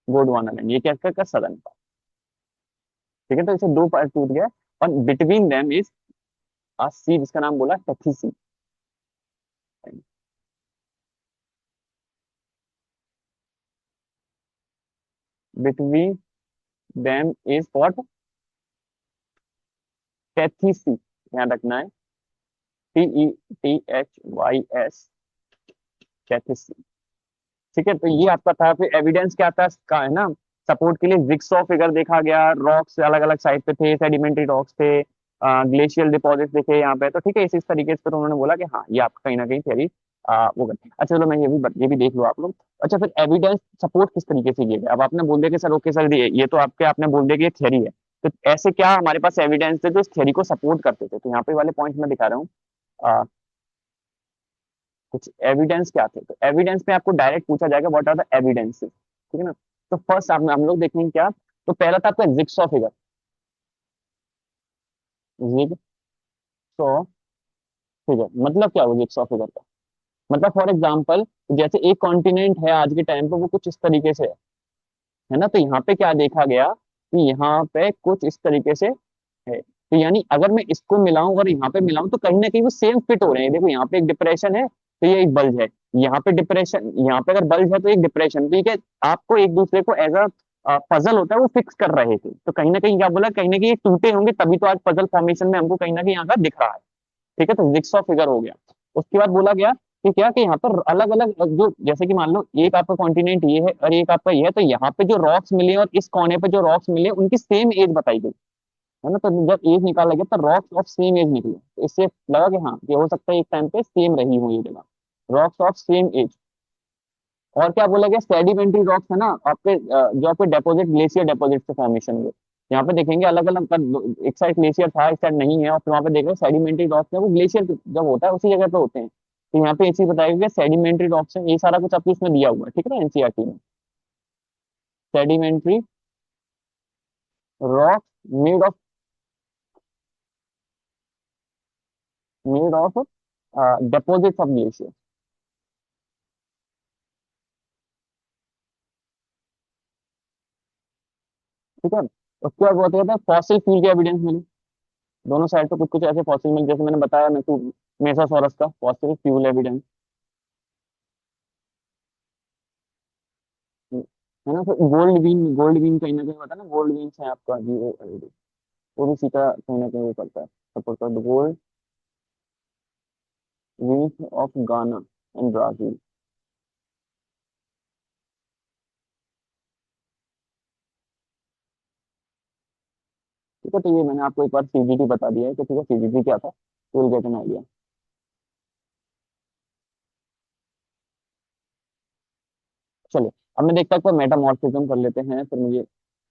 गोंडवाना लैंड ये क्या का सदन था। ठीक है, तो इसे दो पार्ट टूट गया, और बिटवीन देम इज अ सी जिसका नाम बोला टथी सी। बिटवीन देम इज व्हाट, टैथी सी, ध्यान रखना है, TETHYS, टैथी सी। ठीक है, तो ये आपका था। फिर एविडेंस क्या था इसका, है ना, सपोर्ट के लिए जिक्सॉ फिगर देखा गया, रॉक्स अलग अलग साइड पे थे, सेडिमेंट्री रॉक्स थे, ग्लेशियल डिपॉजिट देखे यहाँ पे, तो ठीक है, इस तरीके से तो उन्होंने बोला कि हाँ ये आपका कहीं ना कहीं थ्योरी वो करती है। अच्छा चलो मैं ये भी देख लो आप लोग। अच्छा फिर एविडेंस सपोर्ट किस तरीके से किया गया, अब आपने बोल दिया कि सर ओके सर ये तो आपके आपने बोल दिया कि ये थ्योरी है, तो ऐसे क्या हमारे पास एविडेंस थे जो इस थ्योरी को सपोर्ट करते थे, तो यहाँ पे वाले पॉइंट में दिखा रहा हूँ। कुछ एविडेंस क्या थे, तो एविडेंस में आपको डायरेक्ट पूछा जाएगा व्हाट आर द एविडेंसेस, ठीक है ना। तो फर्स्ट हम लोग देखेंगे क्या, तो पहला था आपका जिक्सॉ फिगर। जिक्सॉ फिगर मतलब क्या हुआ जिक्सॉ फिगर का, मतलब फॉर एग्जांपल जैसे एक कॉन्टिनेंट है आज के टाइम पे, वो कुछ इस तरीके से है ना, तो यहाँ पे क्या देखा गया कि यहाँ पे कुछ इस तरीके से है, तो यानी अगर मैं इसको मिलाऊं और यहाँ पे मिलाऊं तो कहीं ना कहीं वो सेम फिट हो रहे हैं। देखो यहाँ पे एक डिप्रेशन है, तो ये एक बल्ज है, यहाँ पे डिप्रेशन, यहाँ पे अगर बल्ज है तो एक डिप्रेशन, ठीक है, आपको एक दूसरे को एज अ पजल होता है वो फिक्स कर रहे थे, तो कहीं ना कहीं क्या बोला, कहीं ना कहीं ये टूटे होंगे तभी तो आज पजल फॉर्मेशन में हमको कहीं ना कहीं यहाँ का दिख रहा है। ठीक है, तो जिक्सॉ फिगर हो गया। उसके बाद बोला गया कि क्या कि यहाँ पर अलग अलग जो जैसे कि मान लो एक आपका कॉन्टिनेंट ये है और एक आपका ये है, तो यहाँ पे जो रॉक्स मिले और इस कोने पे जो रॉक्स मिले उनकी सेम एज बताई गई, है ना, तो जब एज निकाला गया तो रॉक्स ऑफ सेम एज निकले, तो इससे लगा कि हाँ ये हो सकता है एक टाइम पे सेम रही हो ये जगह, रॉक्स ऑफ सेम एज। और क्या बोला गया, सेडिमेंट्री रॉक्स है ना आपके, जो आपके डेपोजिट ग्लेशियर डेपोजिट से फॉर्मेशन हुए, यहाँ पे देखेंगे अलग अलग, एक साइड ग्लेशियर था एक साइड नहीं है, और फिर वहाँ पे देख रहे हो सेडिमेंट्री रॉक्स है वो ग्लेशियर जब होता है उसी जगह पे होते हैं, तो यहाँ पे इसी बताया गया सेडिमेंट्री रॉक्स है, ये सारा कुछ आपको इसमें दिया हुआ है, ठीक है ना, एनसीईआरटी में। Sedimentary rock made of, made of deposits of glacier. ठीक है, उसके बाद बहुत कहते हैं फॉसिल फ्यूल के एविडेंस मिले, दोनों साइड पे कुछ कुछ ऐसे फॉसिल मिले, जैसे मैंने बताया मेसासॉरस का फॉसिल फ्यूल एविडेंस, है ना। फिर गोल्ड बीन कहीं ना कहीं होता है ना, गोल्ड बीन्स है आपका वो भी सीधा कहीं ना कहीं वो करता है सपोर्ट कर गोल्ड बीन्स ऑफ गाना एंड ब्राजील। ठीक है, तो ये मैंने आपको एक बार सीजीटी बता दिया है कि ठीक है सीजीटी क्या था, विल गेट एन आइडिया। चलिए, अब मैं देखता हूँ मेटामॉर्फिज्म कर लेते हैं फिर मुझे।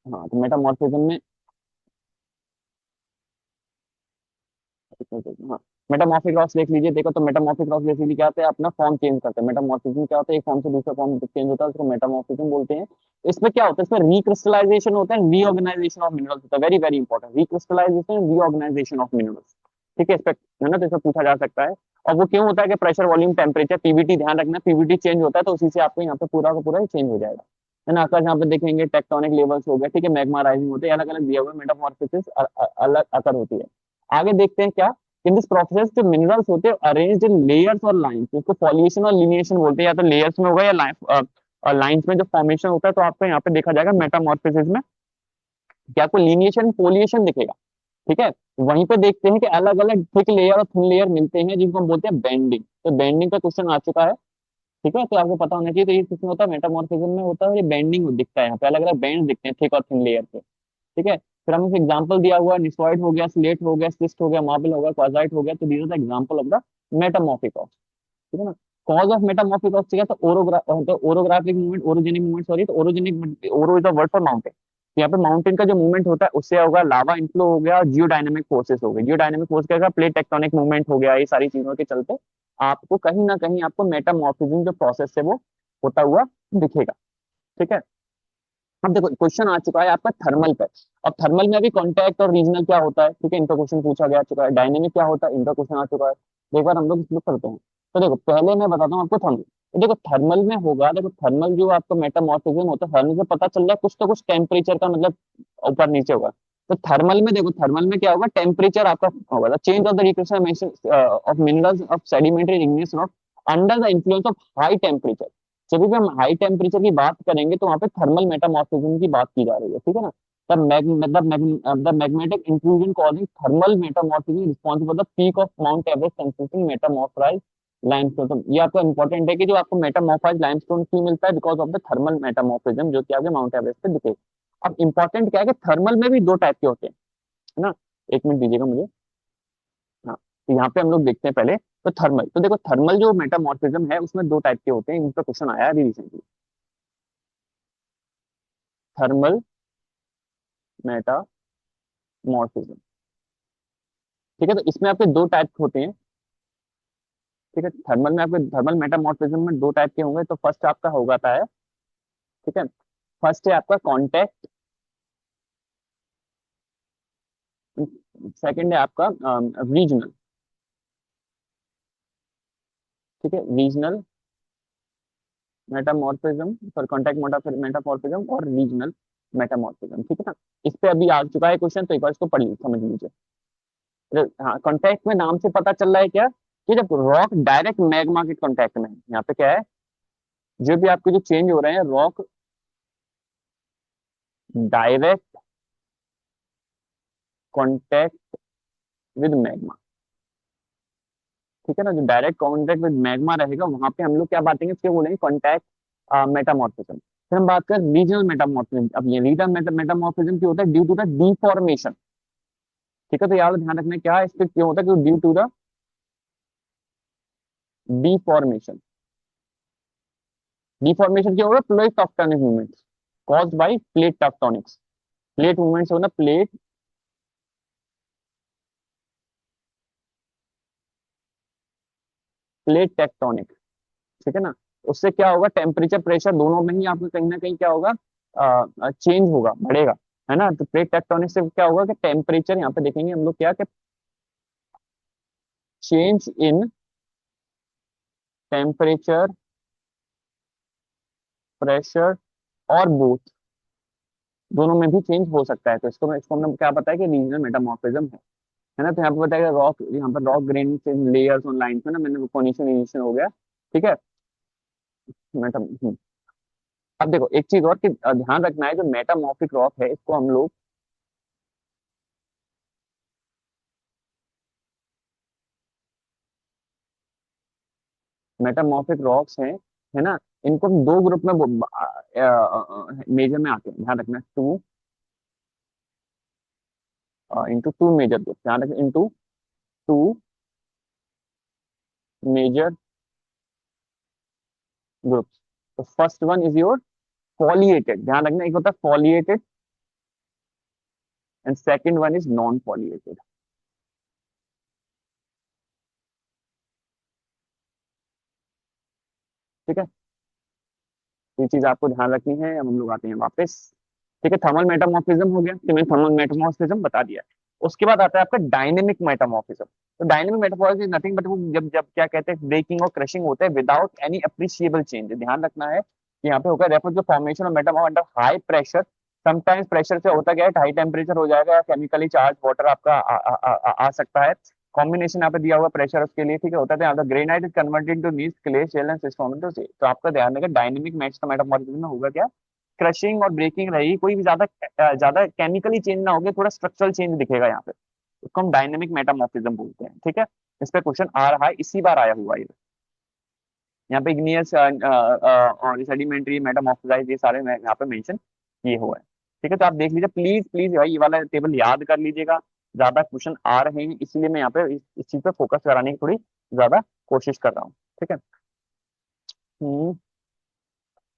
हाँ, तो मेटामॉर्फिज्म में, हाँ, मेटामॉर्फिक रॉक्स देख लीजिए। देखो, तो मेटामॉर्फिक रॉक्स बेसिकली क्या होता है, अपना फॉर्म चेंज करते हैं। मेटामॉर्फिज्म क्या होता है, एक फॉर्म से दूसरे फॉर्म चेंज होता है, उसको मेटामॉर्फिज्म बोलते हैं। इसमें क्या होता है, इसमें रिक्रिस्टलाइजेशन होता है, रीऑर्गेनाइजेशन ऑफ मिनरल्स होता है, very very important, recrystallisation reorganisation of minerals. ठीक है, इस पे है ना, तो इसमें पूछा जा सकता है। और वो क्यों होता है कि प्रेशर वॉल्यूम टेम्परेचर पीवीटी, ध्यान रखना पीवीटी चेंज होता है तो उसी से आपको यहाँ पे पूरा का पूरा ही चेंज हो जाएगा, है ना। अगर यहाँ पे देखेंगे टेक्टोनिक लेवल्स हो गए, ठीक है, मैग्मा राइजिंग होते हैं, अलग अलग दिया हुआ है, मेटामॉर्फोसिस अलग अकर होती है। आगे देखते हैं क्या, इन दिस प्रोसेस जो मिनरल्स होते हैं अरेंज्ड इन लेयर्स और लाइंस, इसको फॉलिएशन और लिनिएशन बोलते हैं, या तो लेयर्स में होगा या लाइंस में जो फॉर्मेशन होता है, तो आपको यहाँ पे देखा जाएगा मेटामॉर्फोसिस में क्या आपको लिनिएशन फोलिएशन दिखेगा। ठीक है, वहीं पे देखते हैं कि अलग अलग थिक लेयर और थिन लेयर मिलते हैं जिनको हम बोलते हैं बेंडिंग, तो बेंडिंग का क्वेश्चन आ चुका है। ठीक है, तो आपको पता होना चाहिए, तो ये किसमें होता है, मेटामॉर्फिज्म में होता है, ये बेंडिंग दिखता है यहाँ पे, अलग अलग बैंड दिखते हैं थिक और थिन लेयर के। ठीक है, फिर हमें एग्जांपल दिया हुआ है, निसॉइड हो गया, स्लेट हो गया, सिस्ट हो गया, मार्बल हो गया, क्वार्ट्जाइट हो गया, तो these are the example of the metamorphic rocks. ठीक है ना। कॉज ऑफ मेटामॉर्फिक रॉक्स क्या, तो orographic movement, orogenic movement, sorry, तो orogenic, oro is the word for mountain, यहाँ पे माउंटेन का जो मूवमेंट होता है उससे होगा लावा इनफ्लो हो गया, और जियोडायनेमिक फोर्सेस हो गए, जियोडायनेमिक फोर्स क्या, प्लेट टेक्टोनिक मूवमेंट हो गया, ये सारी चीजों के चलते आपको कहीं ना कहीं आपको मेटामॉर्फिज्म जो प्रोसेस है वो होता हुआ दिखेगा। ठीक है, अब देखो क्वेश्चन आ चुका है आपका थर्मल पे। अब थर्मल में अभी कॉन्टैक्ट और रीजनल क्या होता है, ठीक है, इनका क्वेश्चन पूछा गया चुका है। डायनेमिक क्या होता है, इनका क्वेश्चन आ चुका है। तो एक बार हम लोग इसमें करते हैं। तो देखो पहले मैं बताता हूँ आपको थर्मल। तो देखो थर्मल में होगा, देखो थर्मल जो आपका मेटामॉर्फिज्म होता है, थर्मल से पता चल रहा है कुछ तो कुछ टेम्परेचर का मतलब ऊपर नीचे होगा। तो थर्मल में देखो, थर्मल में क्या होगा, टेम्परेचर आपका होगा, change of the requisition of minerals of sedimentary igneous rock under the influence of high temperature. जब भी हम हाई टेम्परेचर की बात करेंगे तो वहां पे थर्मल मेटामॉर्फिज्म की बात की जा रही है, ठीक है ना। The magnetic infusion causing thermal metamorphism responsible for the peak of Mount Everest consisting metamorphise limestone. तो ये आपको इंपॉर्टेंट है कि जो आपको मेटामॉर्फाइज लाइमस्टोन क्यों मिलता है, because of the thermal metamorphism जो कि आपके माउंट एवरेस्ट पे दिखे। अब इंपॉर्टेंट क्या है कि थर्मल में भी दो टाइप के होते हैं, है ना। एक मिनट दीजिएगा मुझे। हाँ, तो यहाँ पे हम लोग देखते हैं पहले। तो थर्मल, तो देखो थर्मल जो मेटामॉर्फिज्म है उसमें दो टाइप के होते हैं, इनका क्वेश्चन आया अभी रिसेंटली। थर्मल मेटामॉर्फिज्म, ठीक है। तो इसमें आपके दो टाइप होते हैं, ठीक है। थर्मल में आपके थर्मल मेटामॉर्फिज्म में दो टाइप के होंगे। तो फर्स्ट आपका होगा था है, ठीक है। फर्स्ट है आपका कॉन्टैक्ट, सेकंड है आपका रीजनल, ठीक है। Regional metamorphism for contact metamorphism और रीजनल मेटामॉर्फिज्म, ठीक है ना। इस पे अभी आ चुका है क्वेश्चन, तो एक बार इसको पढ़िए समझ लीजिए। हाँ, कॉन्टैक्ट में नाम से पता चल रहा है क्या, कि जब रॉक डायरेक्ट मैग्मा के कॉन्टैक्ट में है, यहाँ पे क्या है, जो भी आपके जो चेंज हो रहे हैं rock direct contact with magma, ठीक है ना। जो डायरेक्ट कॉन्टैक्ट विद मैग्मा रहेगा वहां पे हम लोग क्या बातेंगे, इसके बोलेंगे कॉन्टैक्ट मेटामॉर्फिज्म। फिर हम बात करें रीजनल मेटामॉर्फिज्म। अब ये रीजनल मेटामॉर्फिज्म क्यों होता है, ड्यू टू द डिफॉर्मेशन, ठीक है। तो याद ध्यान रखना क्या है, इस पे क्यों होता है, due to the deformation. Deformation क्या होगा, plate tectonic movements caused by plate tectonics. Plate movements होना, प्लेट प्लेट टेक्टोनिक, ठीक है ना। उससे क्या होगा, टेम्परेचर प्रेशर दोनों में ही आपको कहीं ना कहीं क्या होगा, चेंज होगा, बढ़ेगा, है ना। तो प्लेट टेक्टोनिक से क्या होगा कि टेम्परेचर, यहाँ पे देखेंगे हम लोग क्या, कि चेंज इन टेम्परेचर प्रेशर और बोथ, दोनों में भी चेंज हो सकता है। तो इसको हमने क्या बताया कि रीजनल मेटामॉर्फिज्म है ना। तो यहाँ पे बताया रॉक, यहाँ पर रॉक ग्रेन से लेयर्स और लाइंस में ना, मैंने फोनिशन इनिशिएशन हो गया, ठीक है। मेटा अब देखो एक चीज और कि ध्यान रखना है, जो मेटामॉर्फिक रॉक है इसको हम लोग, मेटामॉर्फिक रॉक्स हैं, है ना, इनको हम दो ग्रुप में मेजर में आते हैं, ध्यान रखना, two into two major group, ध्यान रखना, इंटू टू मेजर ग्रुप्स। तो first one is your foliated, ध्यान रखना, एक होता है foliated and second one is non foliated, ठीक है। ये चीज आपको ध्यान रखनी है। अब हम लोग आते हैं वापस, ठीक है। थर्मल मेटामॉर्फिज्म हो गया, तो मैंने थर्मल मेटामॉर्फिज्म बता दिया। उसके बाद आता है आपका डायनेमिक मेटामॉर्फिज्म। तो dynamic metamorphism is nothing but, जब जब क्या कहते हैं, ब्रेकिंग और क्रशिंग होता है विदाउट एनी अप्रिशिएबल चेंज। ध्यान रखना है कि यहाँ पे होगा refer to formation of metamorph under high pressure. Sometimes pressure से होता क्या है, हाई टेम्परेचर हो जाएगा, केमिकली चार्ज वाटर आपका आ सकता है। कॉम्बिनेशन यहाँ पे दिया हुआ प्रेशर उसके लिए, ठीक है, होता है। यहाँ पे granite is converted to gneiss clay shale and system. तो आपका ध्यान रखिए डायनेमिक मेटामॉर्फिज्म में होगा क्या, क्रशिंग और ब्रेकिंग रहेगी, कोई भी ज्यादा केमिकली चेंज ना होगे, थोड़ा स्ट्रक्चरल चेंज दिखेगा यहाँ पे, उसको हम डायनेमिक मेटामॉर्फिज्म बोलते हैं, ठीक है। इस पे क्वेश्चन आ रहा है, इसी बार आया हुआ है यहाँ पे। इग्नियस और सेडिमेंट्री मेटामॉर्फोसाइज, ये सारे यहाँ पे मेंशन किए हुए हैं, ठीक है। तो आप देख लीजिए, प्लीज प्लीज भाई, ये वाला टेबल याद कर लीजिएगा। ज्यादा क्वेश्चन आ रहे हैं, इसलिए मैं यहाँ पे इस चीज पे फोकस कराने की थोड़ी ज्यादा कोशिश कर रहा हूँ, ठीक है। हम्म,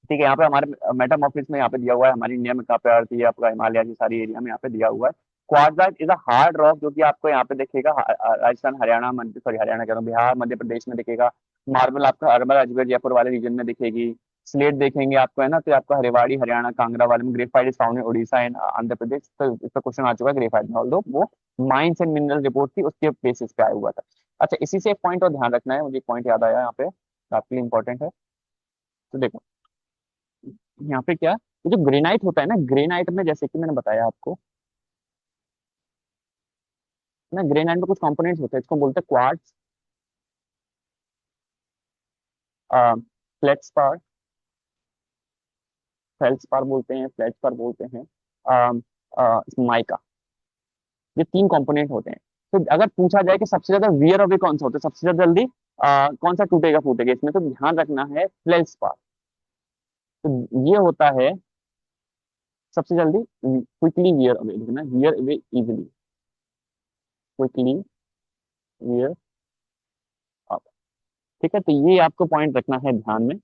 ठीक है। यहाँ पे हमारे मेटामॉर्फिस में यहाँ पे दिया हुआ है, हमारी इंडिया में कहाँ पे आती है, आपका हिमालय की सारी एरिया में यहाँ पे दिया हुआ है। Quartzite is a hard rock, जो कि आपको यहाँ पे दिखेगा राजस्थान, हरियाणा, मध्य, सॉरी हरियाणा कह रहा हूँ, बिहार, मध्य प्रदेश में दिखेगा। मार्बल आपका अरवल, अजमेर, जयपुर वाले रीजन में दिखेगी। स्लेट देखेंगे आपको, है ना, तो आपका रेवाड़ी हरियाणा कांगड़ा वाले में graphite is found in Odisha and Andhra Pradesh, तो इसका क्वेश्चन आ चुका है ग्रेफाइट में, ऑल्दो वो माइंस एंड मिनरल रिपोर्ट थी उसके बेसिस पे आया हुआ था। अच्छा, इसी से एक पॉइंट और ध्यान रखना है, मुझे एक पॉइंट याद आया यहाँ पे, काफी इंपॉर्टेंट है। तो देखो यहाँ पे क्या, ये जो ग्रेनाइट होता है ना, ग्रेनाइट में जैसे कि मैंने बताया आपको ना, ग्रेनाइट में कुछ कंपोनेंट्स होते हैं, इसको बोलते हैं क्वार्ट्ज, फ्लेक्सपार, फेल्सपार बोलते हैं, फ्लेक्सपार बोलते हैं, माइका, ये तीन कंपोनेंट होते हैं। तो अगर पूछा जाए कि सबसे ज्यादा वियर अवे कौन सा होता है, सबसे ज्यादा जल्दी कौन सा टूटेगा फूटेगा इसमें, तो ध्यान रखना है फेल्सपार। तो ये होता है सबसे जल्दी क्विकली वियर अवे, देखना wear away easily, quickly wear up. ठीक है, तो ये आपको पॉइंट रखना है ध्यान में।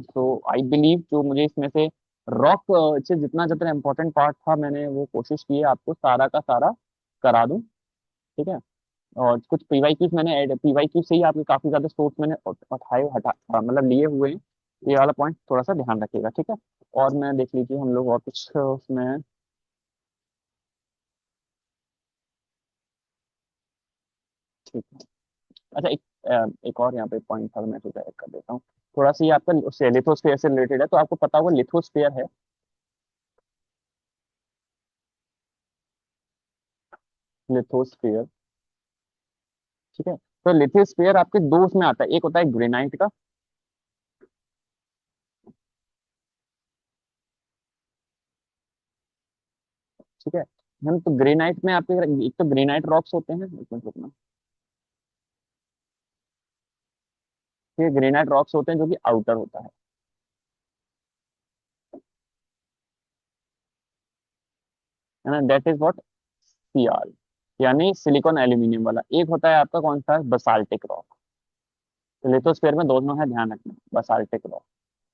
तो आई बिलीव जो मुझे इसमें से रॉक से जितना जितना इंपॉर्टेंट पार्ट था, मैंने वो कोशिश की है आपको सारा का सारा करा दूं। ठीक है, और कुछ पीवाईक्यूज मैंने ऐड, पीवाईक्यू से ही आपके काफी ज्यादा सोर्स मैंने उठाए मतलब लिए हुए हैं। ये वाला पॉइंट थोड़ा सा ध्यान रखिएगा, ठीक है। और मैं देख लीजिए हम लोग और कुछ उसमें, ठीक है। अच्छा, एक और यहाँ पे पॉइंट था, मैं सोचा ऐड कर देता हूँ। थोड़ा सा ये आपका उससे लिथोस्फीयर से रिलेटेड है, तो आपको पता होगा लिथोस्फीयर है, लिथोस्फीयर। ठीक है, तो लिथोस्फीयर आपके दो उसमें आता है, एक होता है ग्रेनाइट का, ठीक है। हम तो ग्रेनाइट में आपके एक तो ग्रेनाइट रॉक्स होते हैं, एक मिनट रुकना, ये ग्रेनाइट रॉक्स होते हैं जो कि आउटर होता है ना, दैट इज व्हाट, सीआर, यानी सिलिकॉन एल्यूमिनियम वाला। एक होता है आपका कौन सा, बसाल्टिक रॉक। तो लिथोस्फीयर में दोनों है, ध्यान रखना, बसाल्टिक रॉक,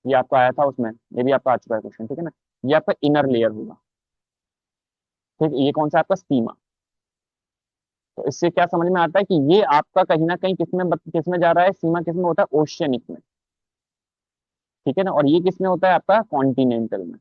ये आपका आया था उसमें, ये भी आपका आ चुका है क्वेश्चन, ठीक है ना। ये आपका इनर लेयर होगा, ठीक है। ये कौन सा आपका स्कीमा। तो इससे क्या समझ में आता है कि ये आपका कहीं ना कहीं किसमें जा रहा है, सीमा किसमें होता है, ओशियनिक में, ठीक है ना। और ये किसमें होता है आपका, कॉन्टिनेंटल में,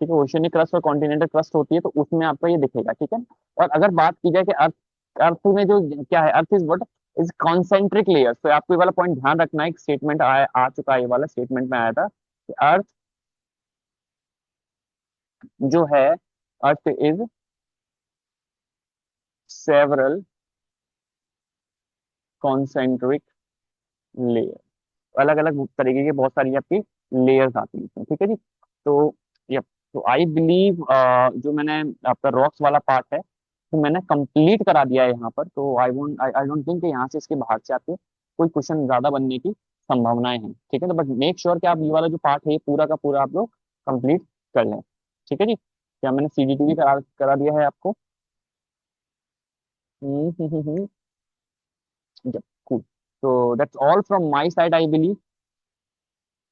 ठीक है। ओशियनिक क्रस्ट और कॉन्टिनेंटल क्रस्ट होती है, तो उसमें आपका ये दिखेगा, ठीक है। और अगर बात की जाए कि अर्थ, अर्थ में जो क्या है, earth is what, is concentric layer. तो आपको ये वाला पॉइंट ध्यान रखना है, एक स्टेटमेंट आ चुका है, ये वाला स्टेटमेंट में आया था कि अर्थ जो है, earth is several concentric layer, अलग अलग तरीके के बहुत सारी आपकी लेयर्स आती हैं इसमें, ठीक है जी। तो यप, तो आई बिलीव जो मैंने आपका रॉक्स वाला पार्ट है, तो मैंने कंप्लीट करा दिया है यहाँ पर। तो आई डोंट थिंक यहाँ से इसके बाहर से आपके कोई क्वेश्चन ज्यादा बनने की संभावनाएं हैं, ठीक है। तो बट मेक श्योर कि आप ये वाला जो पार्ट है ये पूरा का पूरा आप लोग कंप्लीट कर लें, ठीक है जी। क्या मैंने सीडीटी भी करा दिया है आपको। Hmm hmm hmm hmm, yep, cool। तो that's all from my side I believe,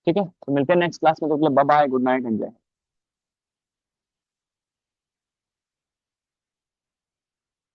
ठीक है। तो मिलते हैं नेक्स्ट क्लास में, तो bye bye, good night, enjoy.